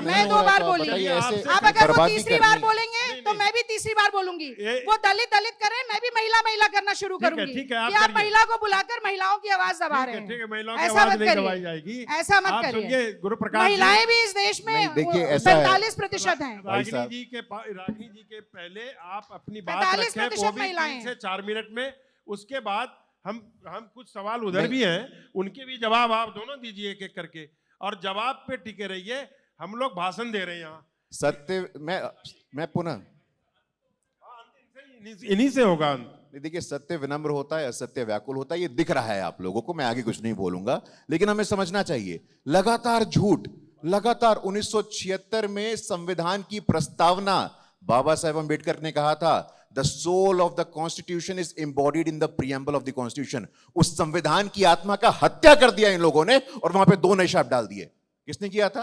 मैं 2 बार बोली। आप अगर वो तीसरी बार बोलेंगे तो मैं भी तीसरी बार बोलूंगी। वो दलित दलित कर रहे हैं, मैं भी महिला महिला करना शुरू करूंगी कि आप महिला को बुलाकर महिलाओं की आवाज दबा रहे हैं। ऐसा मत करिए, ऐसा मत करिए। गुरु प्रकाश, महिलाएं भी इस देश में 45% हैं। रागिनी जी के पहले आप अपनी बात रखें, वो भी 3 से 4 मिनट में। उसके बाद हम कुछ सवाल उधर भी हैं, उनके भी जवाब आप दोनों दीजिए एक एक करके, और जवाब पे टिके रहिए। हम लोग भाषण दे रहे हैं यहाँ। सत्य, मैं पुनः इन्हीं से होगा। देखिए, सत्य विनम्र होता है, असत्य व्याकुल होता है। ये दिख रहा है आप लोगों को, मैं आगे कुछ नहीं बोलूंगा, लेकिन हमें समझना चाहिए लगातार झूठ, लगातार 1976 में संविधान की प्रस्तावना, बाबा साहेब अम्बेडकर ने कहा था the soul of the constitution is embodied in the preamble of the constitution. उस संविधान की आत्मा का हत्या कर दिया इन लोगों ने और वहां पे 2 नए शब्द डाल दिए। किसने किया था?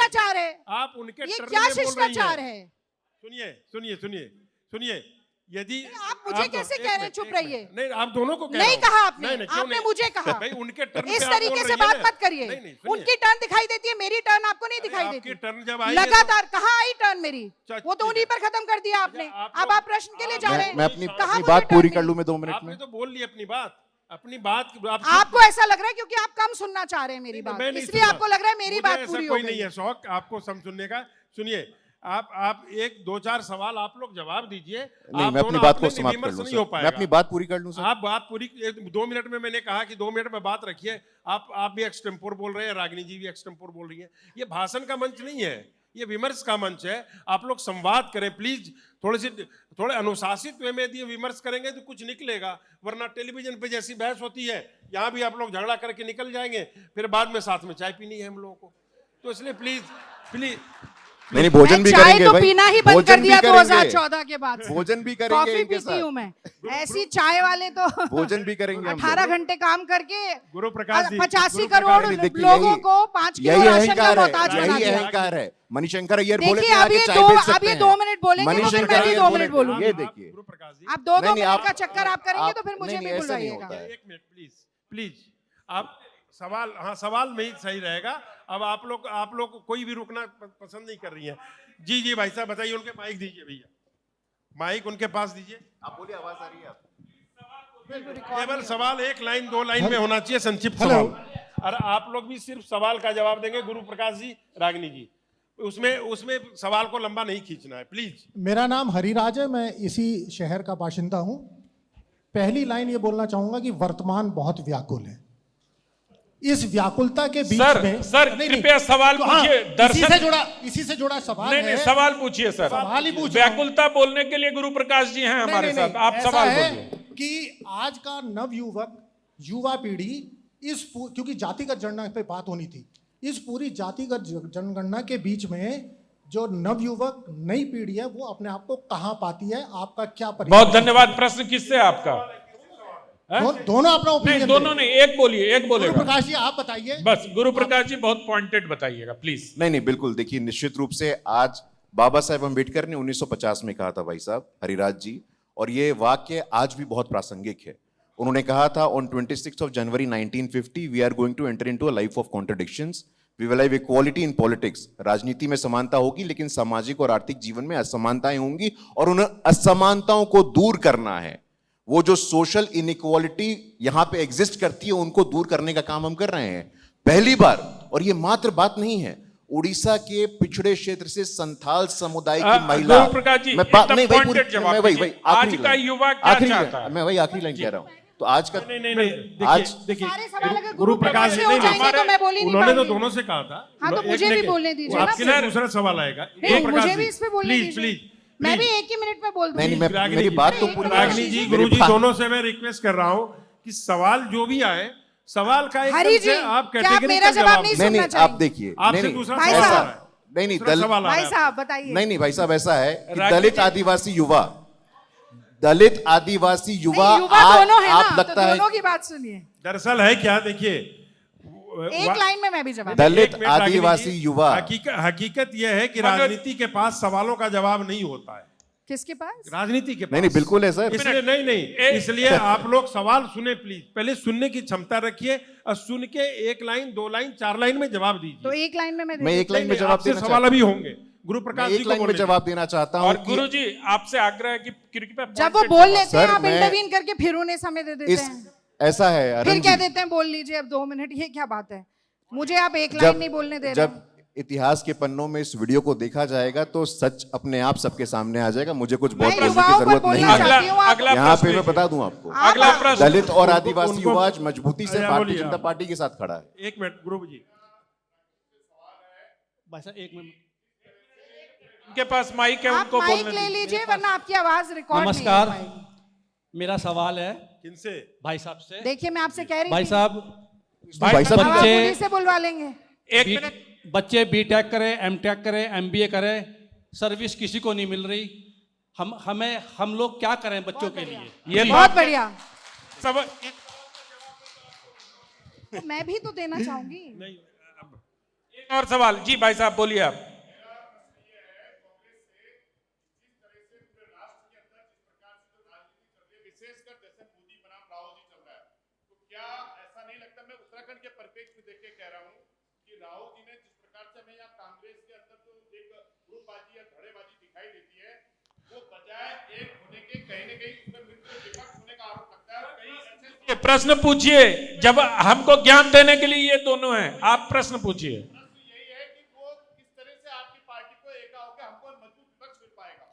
शिष्टाचार है? आप उनके ये टर्न क्या में बोल रही शिष्टाचार हैं। है? सुनिए सुनिए सुनिए सुनिए, यदि आप मुझे कैसे कह रहे हैं चुप रहिए? नहीं, आप दोनों को कह नहीं रहा हूं। कहा आपने, नहीं, क्यों आपने नहीं? मुझे कहा। भाई उनके टर्न इस पे आप बोल तरीके से रही है बात ना। मत करिए। नहीं, नहीं, सुनिए। उनकी टर्न दिखाई देती है, मेरी टर्न आपको नहीं दिखाई आपकी देती। टर्न जब आई है तो- लगातार कहाँ आई टर्न मेरी? चल, वो तो ठीक उन्हीं है। पर खत्म कर दिया आपने। आप अब लोग- आप प्रश्न के लिए जा रहे हैं। मैं अपनी कहाँ अपनी मुझे बात टर्न पूरी कर मिली? लूं मैं 2 मिनट आपने में। तो बोल ली अपनी बात। अपनी बात आपको ऐसा लग रहा है क्योंकि आप कम सुनना चाह रहे हैं मेरी बात, मैं नहीं इसलिए सुन आपको रहा। लग रहा है मेरी मुझे बात ऐसा पूरी हो कोई गई नहीं है शौक आपको सम सुनने का। सुनिए, आप एक 2-4 सवाल आप लोग जवाब दीजिए। नहीं, आप मैं अपनी दोनों बात आपने को समाप्त कर विमर्श लूं नहीं हो सर। मैं पाएगा। अपनी बात पूरी कर लूं सर। आप बात पूरी 2 मिनट में मैंने कहा कि 2 मिनट में बात रखिए। आप भी एक्सटेम्पोर बोल रहे हैं, रागिनी जी भी एक्सटेम्पोर बोल रही हैं। ये भाषण का मंच नहीं है, ये विमर्श का मंच है। आप लोग संवाद करें प्लीज। थोड़े अनुशासित वे में यदि विमर्श करेंगे तो कुछ निकलेगा, वरना टेलीविजन पे जैसी बहस होती है यहाँ भी आप लोग झगड़ा करके निकल जाएंगे, फिर बाद में साथ में चाय पीनी है हम लोगों को। तो इसलिए प्लीज प्लीज नहीं, भोजन भी चाय करेंगे तो भाई। पीना ही बंद कर भोजन भी दिया करेंगे। 2014 के बाद से। भोजन भी करेंगे कॉफी इनके पीती हूँ साथ। मैं, ऐसी चाय वाले तो भोजन भी करेंगे हम 18 लोग। घंटे काम करके गुरु प्रकाश जी, 85 गुरु करोड़ प्रकाश जी, देखिए, लोगों यही- को 5 किलो यही राशन का अहंकार मोहताज है, बना यही दिया। अहंकार है। मणिशंकर अय्यर बोले देखिए थे अब आके ये चाय दो बेच अब सकते ये हैं। 2 मिनट बोलेंगे तो फिर मणिशंकर मैं भी अय्यर 2 बोले मिनट थे। बोलूंगी। ये देखिए, गुरु प्रकाश जी, आप 2-2 नहीं, मिनट आप- का चक्कर आप करेंगे तो फिर नहीं, मुझे नहीं, भी ऐसे नहीं बुलवाइएगा। होता है। एक मिनट प्लीज आप सवाल, हाँ सवाल में ही सही रहेगा। अब आप लोग को कोई भी रुकना पसंद नहीं कर रही है। जी भाई साहब बताइए, उनके माइक दीजिए भैया, माइक उनके पास दीजिए। आप बोलिए, आवाज आ रही है आपको? केवल सवाल 1 लाइन 2 लाइन में होना चाहिए, संक्षिप्त सवाल। और आप लोग भी सिर्फ सवाल का जवाब देंगे, गुरु प्रकाश जी, रागिनी जी। उसमें सवाल को लंबा नहीं खींचना है प्लीज। मेरा नाम हरिराज है, मैं इसी शहर का बाशिंदा हूं। पहली लाइन ये बोलना चाहूंगा कि वर्तमान बहुत व्याकुल है। इस व्याकुलता के बीच में सर कृपया सवाल तो हाँ, पूछिए। इसी से जुड़ा सवाल नहीं है। सवाल पूछिए सर। सवाल ही पूछ रहा हूं। व्याकुलता बोलने के लिए गुरु प्रकाश जी हैं हमारे नहीं, साथ। आप ऐसा सवाल है बोलिए। कि आज का नवयुवक, युवा पीढ़ी क्योंकि जातिगत जनगणना पे बात होनी थी, इस पूरी जातिगत जनगणना के बीच में जो नवयुवक, नई पीढ़ी है, वो अपने आप को कहां पाती है? आपका क्या बहुत धन्यवाद। प्रश्न किससे आपका? दोनों अपना नहीं, ओपिनियन दोनों नहीं, एक बोलिए, एक गुरु बोलेगा। प्रकाश जी आप बताइए। बस गुरु प्रकाश जी बहुत पॉइंटेड बताइएगा प्लीज। नहीं, बिल्कुल। देखिए, निश्चित रूप से आज बाबा साहेब अम्बेडकर ने 1950 में कहा था भाई साहब, हरिराज जी, और ये वाक्य आज भी बहुत प्रासंगिक है। उन्होंने कहा था, on 26 January 1950 we are going to enter into a life of contradictions, we will have equality in politics. राजनीति में समानता होगी, लेकिन सामाजिक और आर्थिक जीवन में असमानताएं होंगी, और उन असमानताओं को दूर करना है। वो जो सोशल इनइक्वालिटी यहां पे एग्जिस्ट करती है, उनको दूर करने का काम हम कर रहे हैं पहली बार। और ये मात्र बात नहीं है, उड़ीसा के पिछड़े क्षेत्र से संथाल समुदाय की महिला, गुरु प्रकाश जी, मैं बात एकदम नहीं भाई, pointed जवाब मैं वही दीजिए। आखिरी आज का लाइन- युवा क्या आखिरी चाहता लाइन- है? मैं वही आखिरी लाइन कह रहा हूं। तो आज का नहीं आज देखिए सारे सवाल अगर गुरु प्रकाश जी से हो नहीं, जाएंगे तो मैं बोल ही नहीं उन्होंने तो पाऊंगी। दोनों से कहा था। हाँ, तो एक मुझे ने भी के- बोलने दीजिए ना आपके फिर। लिए दूसरा सवाल आएगा। नहीं, गुरु प्रकाश मुझे भी जी, इस पे बोलने प्लीज दीजिए। प्लीज मैं भी एक ही मिनट में बोल नहीं, दूंगी। मैं रागिनी मेरी जी, बात तो पूरी रागिनी जी, गुरु जी दोनों से मैं रिक्वेस्ट कर रहा हूँ कि सवाल जो भी आए, सवाल का हरि एकदम जी, से आप क्या आप कैटेगरी मेरा का जवाब जवाब नहीं दीजिए। नहीं, सुनना आप चाहिए? देखिए, आपसे नहीं, दूसरा भाई सवाल आ साहब। रहा है। नहीं, दूसरा सवाल आ रहा भाई है। साहब बताइए। नहीं भाई साहब, ऐसा है कि रागिनी दलित जी- आदिवासी युवा, दलित आदिवासी युवा नहीं, युवा दोनों है आप ना, तो लगता है दोनों की बात सुनिए। दरअसल है क्या, देखिए एक लाइन में मैं भी जवाब दलित एक मिनट, रागिनी आदिवासी जी, युवा, हकीकत यह है कि मगर- राजनीति के पास सवालों का जवाब नहीं होता है। किसके पास? राजनीति के पास नहीं, बिल्कुल है सर। इसलिए नहीं, इसलिए आप लोग सवाल सुने प्लीज। पहले सुनने की क्षमता रखिए और सुन के 1 लाइन 2 लाइन 4 लाइन में जवाब दीजिए। तो एक लाइन में मैं मैं एक लाइन में नहीं, जवाब आपसे देना सवाल चाहता अभी होंगे। गुरु हूं। प्रकाश मैं जी एक को लाइन में बोलने जवाब देना चाहता हूं और कि गुरु जी आपसे आग्रह है कि कृपया जब वो pointed बोल जवाब- लेते हैं सर, आप मैं- इंटरवीन करके फिर उन्हें समय दे देते इस हैं, ऐसा है फिर अरुण कह जी, देते हैं बोल लीजिए अब 2 मिनट। ये क्या बात है? मुझे आप एक लाइन नहीं बोलने दे रहे हैं। जब इतिहास के पन्नों में इस वीडियो को देखा जाएगा तो सच अपने आप सबके सामने आ जाएगा। मुझे कुछ बहुत मैं बोलने की युवाओं पर जरूरत नहीं बोलना है। चाहती हूँ, आप- अगला यहाँ प्रश्न पे मैं लीजिए। बता दूं आपको, अगला प्रश्न दलित और आदिवासी उनको- युवा आज मजबूती से अच्छा, भारतीय बोलिए जनता आप। पार्टी के साथ खड़ा है। 1 मिनट गुरु जी। भाई साहब एक मिनट। उनके पास माइक है, आप उनको माइक बोलने ले दीजिए। लीजिए वरना आपकी आवाज रिकॉर्ड नहीं हो नमस्कार, पाएगी। मेरा सवाल है किनसे? भाई साहब से। देखिए मैं आपसे कह रही भाई थी, साहब, भाई साहब, अब आप बच्चे उन्हीं से बुलवा लेंगे। एक मिनट। बच्चे बीटेक करें, एमटेक करें, एमबीए करें, सर्विस किसी को नहीं मिल रही। हम लोग क्या करें बच्चों के लिए? ये बहुत बढ़िया। सब तो मैं भी तो देना चाहूंगी। एक और सवाल जी, भाई साहब बोलिए आप। विशेषकर जैसे मोदी बनाम राहुल जी चल रहा है, तो क्या ऐसा नहीं लगता, मैं उत्तराखंड के परिप्रेक्ष्य में देख के कह रहा हूँ कि राहुल जी ने जिस प्रकार से हमें यहाँ कांग्रेस के अंदर जो एक ग्रुपबाजी या धड़ेबाजी दिखाई देती है, वो बजाय एक होने के कहीं न कहीं उसमें मित्र विपक्ष होने का आरोप लगता है। कई ऐसे ये प्रश्न पूछिए, जब हमको ज्ञान देने के लिए ये दोनों हैं, आप प्रश्न पूछिए। यही है कि वो किस तरह से आपकी पार्टी को एका होकर हमको मजबूत विपक्ष मिल पाएगा।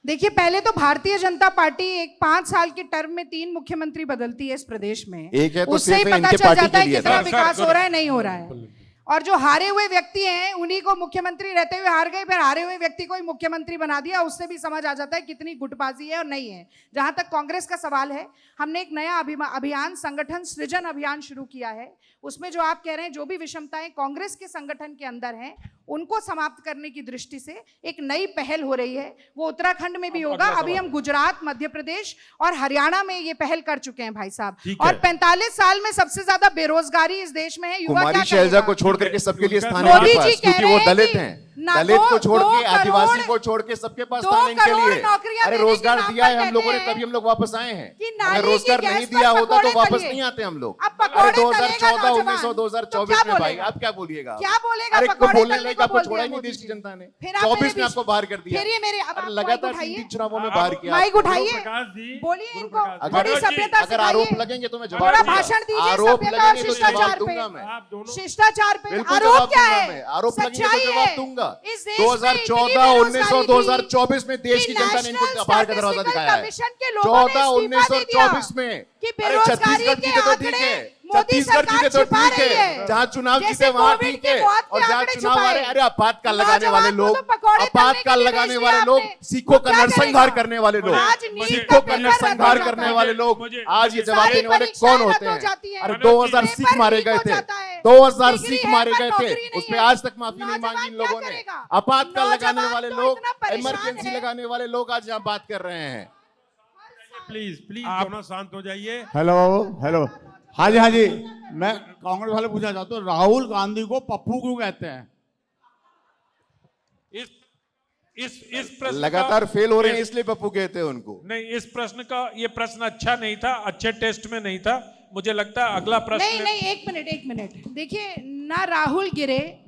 देखिए, पहले तो भारतीय जनता पार्टी एक 5 साल के टर्म में 3 मुख्यमंत्री बदलती है इस प्रदेश में। एक है तो उससे ही सिर्फ पता इनके चल पार्टी जाता के है लिए कितना था। विकास हो रहा है, नहीं हो रहा है। और जो हारे हुए व्यक्ति हैं उन्हीं को मुख्यमंत्री रहते हुए हार गए, फिर हारे हुए व्यक्ति को ही मुख्यमंत्री बना दिया। उससे भी समझ आ जाता है कितनी गुटबाजी है और नहीं है। जहां तक कांग्रेस का सवाल है, हमने एक नया अभियान, संगठन सृजन अभियान शुरू किया है। उसमें जो आप कह रहे हैं, जो भी विषमताएं कांग्रेस के संगठन के अंदर हैं, उनको समाप्त करने की दृष्टि से एक नई पहल हो रही है। वो उत्तराखंड में भी होगा। अभी हम गुजरात, मध्य प्रदेश और हरियाणा में ये पहल कर चुके हैं भाई साहब। और 45 साल में सबसे ज्यादा बेरोजगारी इस देश में है। युवा कुमारी क्या शैलजा करेगा? को छोड़ करके सबके लिए स्थान है मोदी इनके जी पास, कह क्योंकि रहे वो हैं दलित कि हैं। ना दलित को 2 छोड़ के, करोड़ आदिवासी को छोड़ के सबके पास 2 स्थान इनके करोड़ लिए। नौकरियां अरे देने के रोजगार नाम दिया पर है हम कहते लोगों ने, हैं तभी हम लोग वापस आए हैं। कि अगर नाली की रोजगार गैस नहीं पर दिया होता तो पकौड़े वापस तलिए। नहीं आते हम लोग। अब अरे पकौड़े 2014, तलेगा 1900, नौजवान, 2024 तो में क्या भाई बोलेगा? आप क्या बोलिएगा? क्या बोलेगा? अरे पकौड़े बोलने तलने लायक को आपको बोल छोड़ा दिया ही नहीं मोदी देश की जी। जनता ने। फिर आप 24 मेरे में आपको बाहर कर दिया। फिर ये मेरे, अब अरे आप लगातार माइक 3 उठाइए, चुनावों में बाहर किया। माइक उठाइए, प्रकाश जी, बोलिए इनको, अगर- थोड़ी सभ्यता अगर आरोप सिखाइए। लगेंगे तो मैं थोड़ा जवाब दूंगा। भाषण दीजिए आरोप सभ्यता और लगेंगे तो शिष्टाचार जवाब पे। दूंगा मैं। आप दोनों शिष्टाचार पे बिल्कुल आरोप जवाब क्या दूंगा है? मैं। आरोप लगेंगे तो सच्चाई जवाब है। दूंगा। इस देश में इतनी 2014, 1900, बेरोजगारी थी 2024 में देश कि की जनता ने इनको नेशनल बाहर का दरवाजा स्टैटिस्टिकल दिखाया है। कमीशन के लोगों ने 14, इस्तीफा दे दिया 1924 में। कि अरे बेरोजगारी छत्तीसगढ़ के जीते तो ठीक आंकड़े है, मोदी छत्तीसगढ़ सरकार जीते तो छुपा ठीक रही है, जहाँ चुनाव जैसे जीते वहाँ कोविड ठीक के है। मौत के और जहाँ आंकड़े चुनाव आ रहे, छुपाए। अरे आपातकाल लगाने नौजवान वाले को लोग, तो पकौड़े तलने के आपातकाल लिए लगाने भेज वाले दिया लोग, आपने। सिखों वो का क्या नरसंहार करेगा? करने वाले लोग, आज नीट सिखों का का पेपर नरसंहार रद्द हो करने जाता वाले है। लोग आज ये जवाब सारी देने वाले परीक्षाएं कौन होते रद्द हो हैं? जाती हैं। अरे मनोज 2000 जी, सिख मारे पेपर गए लीक थे, हो जाता है। 2000 डिग्री सिख है मारे पर गए थे, नौकरी नहीं उसमें है। आज तक माफी नहीं नौजवान मांगी इन क्या लोगों ने। करेगा? आपातकाल लगाने नौजवान वाले तो लोग, इतना परेशान इमरजेंसी है। लगाने वाले लोग आज यहाँ बात कर रहे हैं। प्लीज प्लीज दोनों शांत हो जाइए। हेलो हेलो, हाँ जी, मैं कांग्रेस वाले पूछना चाहता हूँ, राहुल गांधी को पप्पू क्यों कहते हैं? इस प्रश्न लगातार का- फेल हो रहे हैं इसलिए पप्पू कहते हैं उनको। नहीं, इस प्रश्न का, ये प्रश्न अच्छा नहीं था, अच्छे टेस्ट में नहीं था। मुझे लगता है अगला नहीं प्रश्न नहीं, एक मिनट देखिए, ना राहुल गिरे,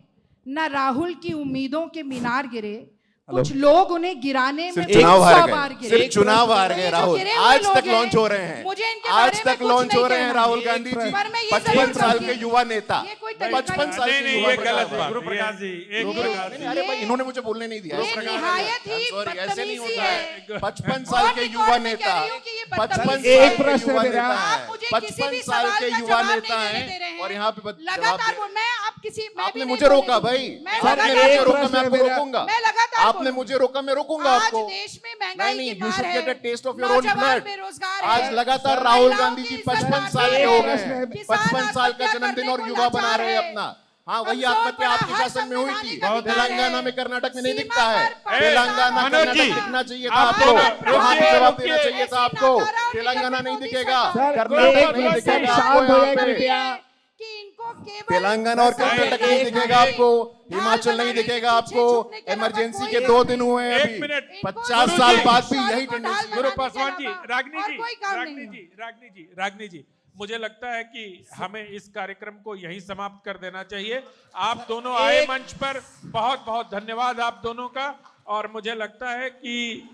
ना राहुल की उम्मीदों के मीनार गिरे, कुछ लोग उन्हें गिराने में सिर्फ चुनाव 100 हार बार गए, गिरे। सिर्फ चुनाव हार तो गए ये जो राहुल। गिरे हुए आज लोग तक हैं, लॉन्च हो रहे हैं, मुझे इनके आज बारे में तक कुछ लॉन्च नहीं हो रहे हैं कहना। राहुल गांधी जी, पर मैं ये 55 जरूर साल कहूंगी, के युवा नेता, ये कोई तरीका 55 साल नहीं, के नहीं, युवा ये नेता गलत है। बात। गुरु प्रकाश जी, एक ये- प्रकाश नहीं, जी, अरे भाई इन्होंने मुझे बोलने नहीं दिया। ये निहायत ही I'm sorry, ऐसे नहीं बदतमीजी होता है। है। 55 साल और के रिकॉर्ड युवा में नेता, कह रही हूं कि ये 55 बदतमीजी साल है। के युवा नेता आप है, मुझे किसी 55 भी साल सवाल के का युवा जवाब नेता नहीं देने दे हैं रहे और हैं। यहाँ पे लगातार जवाब मैं आप किसी मैं भी आपने नहीं मुझे रोका बोलने भाई, दूंगी। मैं आपने लगातार मुझे बोलूंगी। रोका, मैं आपको रोकूंगा। मैं लगातार आपने बोलूंगी। मुझे रोका, मैं रोकूंगा आज आपको। देश में महंगाई नहीं, की you मार should है। get a taste of your own नौजवान blood। बेरोजगार आज है। लगातार राहुल महिलाओं गांधी की जी इज्जत 55 बात साल है। के हो गए हैं, किसान 55 साल का आत्महत्या जन्मदिन करने और को युवा बना लाचार रहे है। हैं अपना। हाँ, वही कमजोर आत्महत्या पड़ा आपके हर शासन में हुई थी, संवैधानिक अधिकार तेलंगाना है। में, कर्नाटक में नहीं सीमा दिखता है। पर तेलंगाना मनोज कर्नाटक जी, दिखना चाहिए था आप आपको, दोनों वहाँ रुकिए, जवाब देना रुकिए। चाहिए था ऐसी आपको। नाकारा तेलंगाना निकट नहीं मोदी दिखेगा, सरकार। कर्नाटक नहीं एक दिखेगा मिनट, आपको शांत हो यहाँ जाए पे। कृपया। कि इनको केवल तेलंगाना और कर्नाटक नहीं दिखेगा आपको, हिमाचल नहीं दिखेगा आपको। इमरजेंसी के 2 दिन हुए हैं एक अभी, मिनट, 50 साल बाद भी यही टेंडेंसी है। गुरु पासवान जी, रागनी और जी, कोई काम रागनी नहीं जी, रागनी जी, मुझे लगता है कि हमें इस कार्यक्रम को यहीं समाप्त कर देना चाहिए। आप दोनों आए मंच पर, बहुत बहुत धन्यवाद आप दोनों का। और मुझे लगता है कि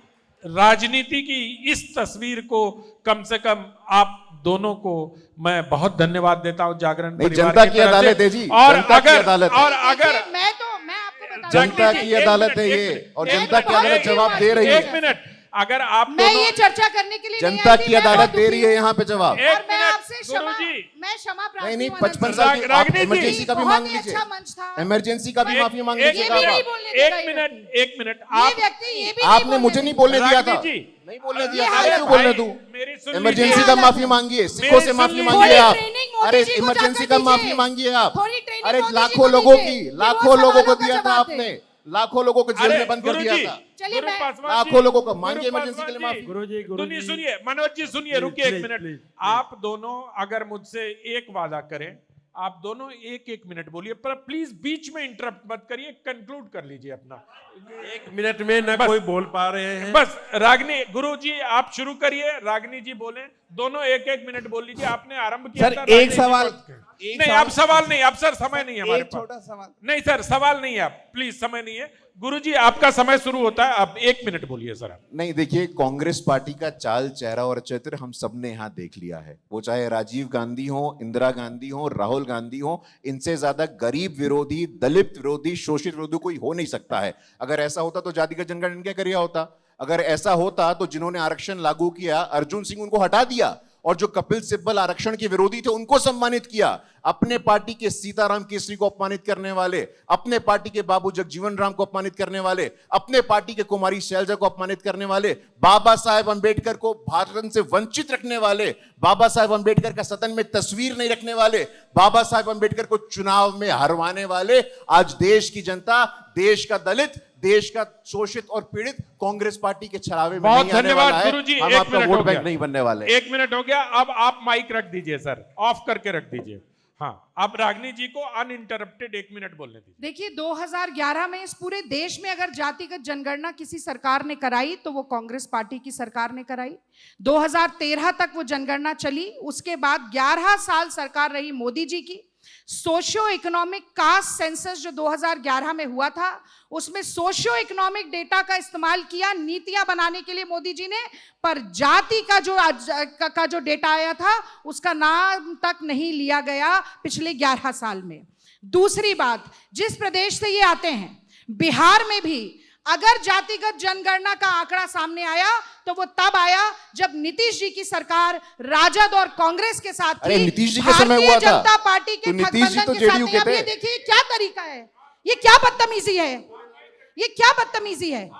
राजनीति की इस तस्वीर को कम से कम आप दोनों को मैं बहुत धन्यवाद देता हूं जागरण नहीं, परिवार जनता की की तरफ से। अदालत है जी, और जनता की अगर अदालत है। और अगर मैं आपको बता जनता दूं, की अदालत है ये, और जनता की अदालत जवाब दे रही एक है। मिनट, अगर आप मैं दोनों ये चर्चा करने के लिए नहीं जनता आई थी, की मैं अदालत बहुत दे रही दुखी है यहाँ पे जवाब। एक और मैं मिनट, आपसे क्षमा, गुरुजी। मैं क्षमा प्रार्थी नहीं, होना 55 चाहती साल की रागनी जी, इमरजेंसी का भी बहुत मांग ही लीजिए, अच्छा मंच था। इमरजेंसी का भी माफी मांग एक लीजिए भी नहीं आप। बोलने देता एक ये मिनट, व्यक्ति। एक मिनट, ये आप व्यक्ति ये भी आपने नहीं मुझे नहीं बोलने दिया था, रागनी जी, नहीं बोलने दिया ये था, हालत क्यों बोलने दूं? मेरी सुन इमरजेंसी लीजिए। का हालत माफी है। मांगिए, सिखों से मेरी माफी सुन मांगिए लीजिए। आप। ट्रेनिंग मोदी अरे जी को इमरजेंसी जाकर का माफी दीजिए। मांगिए आप। थोड़ी ट्रेनिंग अरे मोदी जी लाखों को लोगों दीजिए, की, कि वो लाखों लोगों को सवालों का दिया था जवाब आपने, दे। लाखों लोगों को जेल अरे में बंद कर दिया गुरुजी, था। चलिए गुरु मैं- पासवान लाखों जी, लोगों को गुरु मांगिए इमरजेंसी के लिए पासवान माफी। जी, गुरुजी, सुनिए मनोज जी, सुनिए, प्लीज, रुकिए एक प्लीज, मिनट। प्लीज, आप दोनों अगर मुझसे एक वादा करें, आप दोनों एक एक मिनट बोलिए, पर प्लीज बीच में इंटरप्ट मत करिए, कंक्लूड कर लीजिए अपना। 1 मिनट में न कोई बोल पा रहे हैं। बस रागिनी, गुरुजी आप शुरू करिए, रागिनी जी बोले, दोनों एक एक मिनट बोल लीजिए। आपने आरंभ किया सर, था, एक रागिनी जी सवाल- बोल- नहीं अब सवाल नहीं, अब सर समय नहीं है हमारे एक पास। छोटा सवाल। नहीं सर सवाल नहीं है, आप प्लीज, समय नहीं है। गुरुजी आपका समय शुरू होता है, अब 1 मिनट बोलिए सर आप। नहीं, देखिए, कांग्रेस पार्टी का चाल, चेहरा और चित्र हम सबने यहाँ देख लिया है। वो चाहे राजीव गांधी हो, इंदिरा गांधी हो, राहुल गांधी हो, इनसे ज्यादा गरीब विरोधी, दलित विरोधी, शोषित विरोधी कोई हो नहीं सकता है। अगर ऐसा होता तो जातिगत जनगणना क्या करिया होता? अगर ऐसा होता तो जिन्होंने आरक्षण लागू किया, अर्जुन सिंह, उनको हटा दिया, और जो कपिल सिब्बल आरक्षण के विरोधी थे उनको सम्मानित किया। अपने पार्टी के सीताराम केसरी को अपमानित करने वाले, अपने पार्टी के बाबू जगजीवन राम को अपमानित करने वाले, अपने पार्टी के कुमारी शैलजा को अपमानित करने वाले, बाबा साहेब अंबेडकर को भारत से वंचित रखने वाले, बाबा साहेब अंबेडकर का सदन में तस्वीर नहीं रखने वाले, बाबा साहेब अंबेडकर को चुनाव में हरवाने वाले, आज देश की जनता, देश का दलित, देश का शोषित और पीड़ित कांग्रेस पार्टी के छलावे में बहुत नहीं आने धन्यवाद वाला है। गुरुजी, हम 1 आपका मिनट वोट हो बैंक गया। नहीं बनने वाले। 1 मिनट हो गया, अब आप माइक रख दीजिए सर, ऑफ करके रख दीजिए। हाँ, अब रागिनी जी को अनइंटरप्टेड 1 मिनट बोलने दीजिए। देखिए 2011 में इस पूरे देश में अगर जातिगत जनगणना किसी सरकार ने कराई तो वो कांग्रेस पार्टी की सरकार ने कराई। 2013 तक वो जनगणना चली, उसके बाद 11 साल सरकार रही मोदी जी की। सोशियो इकोनॉमिक कास्ट सेंसस जो 2011 में हुआ था, उसमें सोशियो इकोनॉमिक डेटा का इस्तेमाल किया नीतियां बनाने के लिए मोदी जी ने, पर जाति का जो डेटा आया था उसका नाम तक नहीं लिया गया पिछले 11 साल में। दूसरी बात, जिस प्रदेश से ये आते हैं, बिहार में भी अगर जातिगत जनगणना का आंकड़ा सामने आया तो वो तब आया जब नीतीश जी की सरकार राजद और कांग्रेस के साथ अरे थी। नीतीश जी के समय हुआ था। भारतीय जनता पार्टी के तो नीतीश जी गठबंधन तो के साथ जेडीयू नहीं। के अब ये थे। देखिए क्या तरीका है, ये क्या बदतमीजी है, ये क्या बदतमीजी है।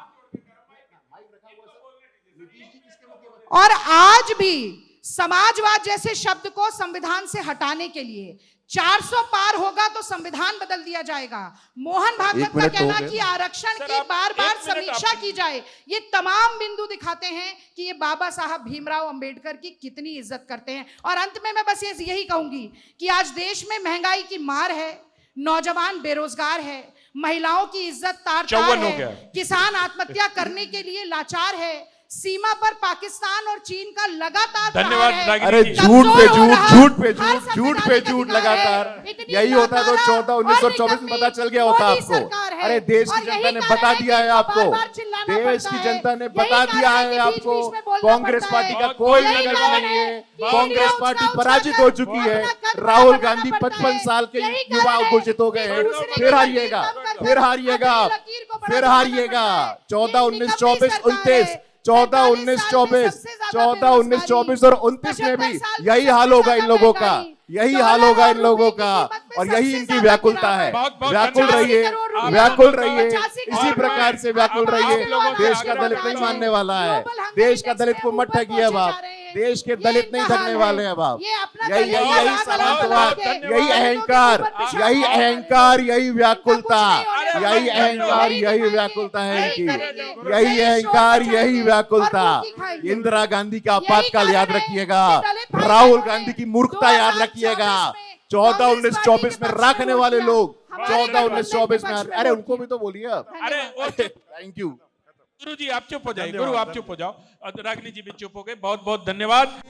और आज भी समाजवाद जैसे शब्द को संविधान से हटाने के लिए 400 पार होगा तो संविधान बदल दिया जाएगा। मोहन भागवत का मिनट हो कहना गए। कि आरक्षण सर, की आप बार बार 1 मिनट समीक्षा आप- की जाए, ये तमाम बिंदु दिखाते हैं कि ये बाबा साहब भीमराव अंबेडकर की कितनी इज्जत करते हैं। और अंत में मैं बस यही कहूंगी कि आज देश में महंगाई की मार है, नौजवान बेरोजगार है, महिलाओं की इज्जत तार 54 हो है, गया। किसान आत्महत्या करने के लिए लाचार है, सीमा पर पाकिस्तान और चीन का लगातार धन्यवाद, प्रहार है। रागिनी अरे जी। झूठ पे कमजोर हो झूठ, रहा, झूठ पे हर झूठ, झूठ पे संवैधानिक झूठ अधिकार है। लगातार। इतनी यही होता तो नाकारा 14, 19 और 24 में निकम्मी पता चल गया होता मोदी आपको। सरकार है। अरे देश की और यही जनता ने कारण बता है कि दिया है इनको आपको, बार-बार चिल्लाना देश पड़ता की है। जनता ने यही बता कारण दिया है है कि आपको। बीच-बीच में बोलना कांग्रेस पड़ता पार्टी है। का कोई यही विकल्प कारण नहीं है। कि कांग्रेस मीडिया पार्टी उसका पराजित उछाकर हो चुकी है। अपना कद राहुल बढ़ाना गांधी पड़ता 55 है। साल के यही युवा कारण है घोषित हो गए कि हैं। दूसरे फिर के हारिएगा, कम कर फिर कर हारिएगा, अपनी लकीर को बड़ा फिर बनाना हारिएगा। पड़ता है। 14, ये 19, निकम्मी 24, सरकार 29, है। 14, 45 19, साल में 24, सबसे ज्यादा 14, 19, 24 और 29 में 75 भी साल में यही सबसे हाल होगा इन ज्यादा लोगों का, महंगाई। यही डॉलर हाल होगा और इन लोगों रुपए की का, कीमत में और यही सबसे इनकी ज्यादा व्याकुलता गिरावट। है। बहुत बहुत व्याकुल धन्यवाद। रहिए, करोड़ रुपए व्याकुल का रहिए। 85 इसी करोड़ प्रकार से व्याकुल आप रहिए। लोगों से देश का आग्रह दलित करता नहीं हूं। मानने वाला है। ग्लोबल हंगर देश का इंडेक्स दलित में को मत ऊपर ठगिए अब पहुंचे आप। जा रहे हैं। देश के ये दलित नहीं इनका ठगने हाल वाले है। अब आप। ये अपना यही दलित यही को यही अलग अलग सामंतवाद, करके यही धन्यवाद। अहंकार, पिछड़ा यही है। अहंकार, यही व्याकुलता, अरे यही भाई, अहंकार, यही यही दिखाएंगे, व्याकुलता है यही इनकी। करेंगे, यही यही अहंकार, शोर यही मचाएंगे व्याकुलता। और रोटी खाएंगे। इंदिरा गांधी का यही आपातकाल कारण याद है रखिएगा। कि दलित भाई राहुल बहनों ने गांधी की मूर्खता याद 2024 रखिएगा। में 14, कांग्रेस 19, पार्टी 24 के में पक्ष में रखने वोट वाले किया। लोग हमारे 14, 19, गठबंधन 24 के में, पक्ष में अरे वोट उनको किया। भी तो बोलिए आप। अरे वो चुप, थैंक यू। गुरु जी आप चुप हो जाइए, गुरु आप चुप हो जाओ, और रागिनी जी भी चुप हो गए। बहुत बहुत धन्यवाद।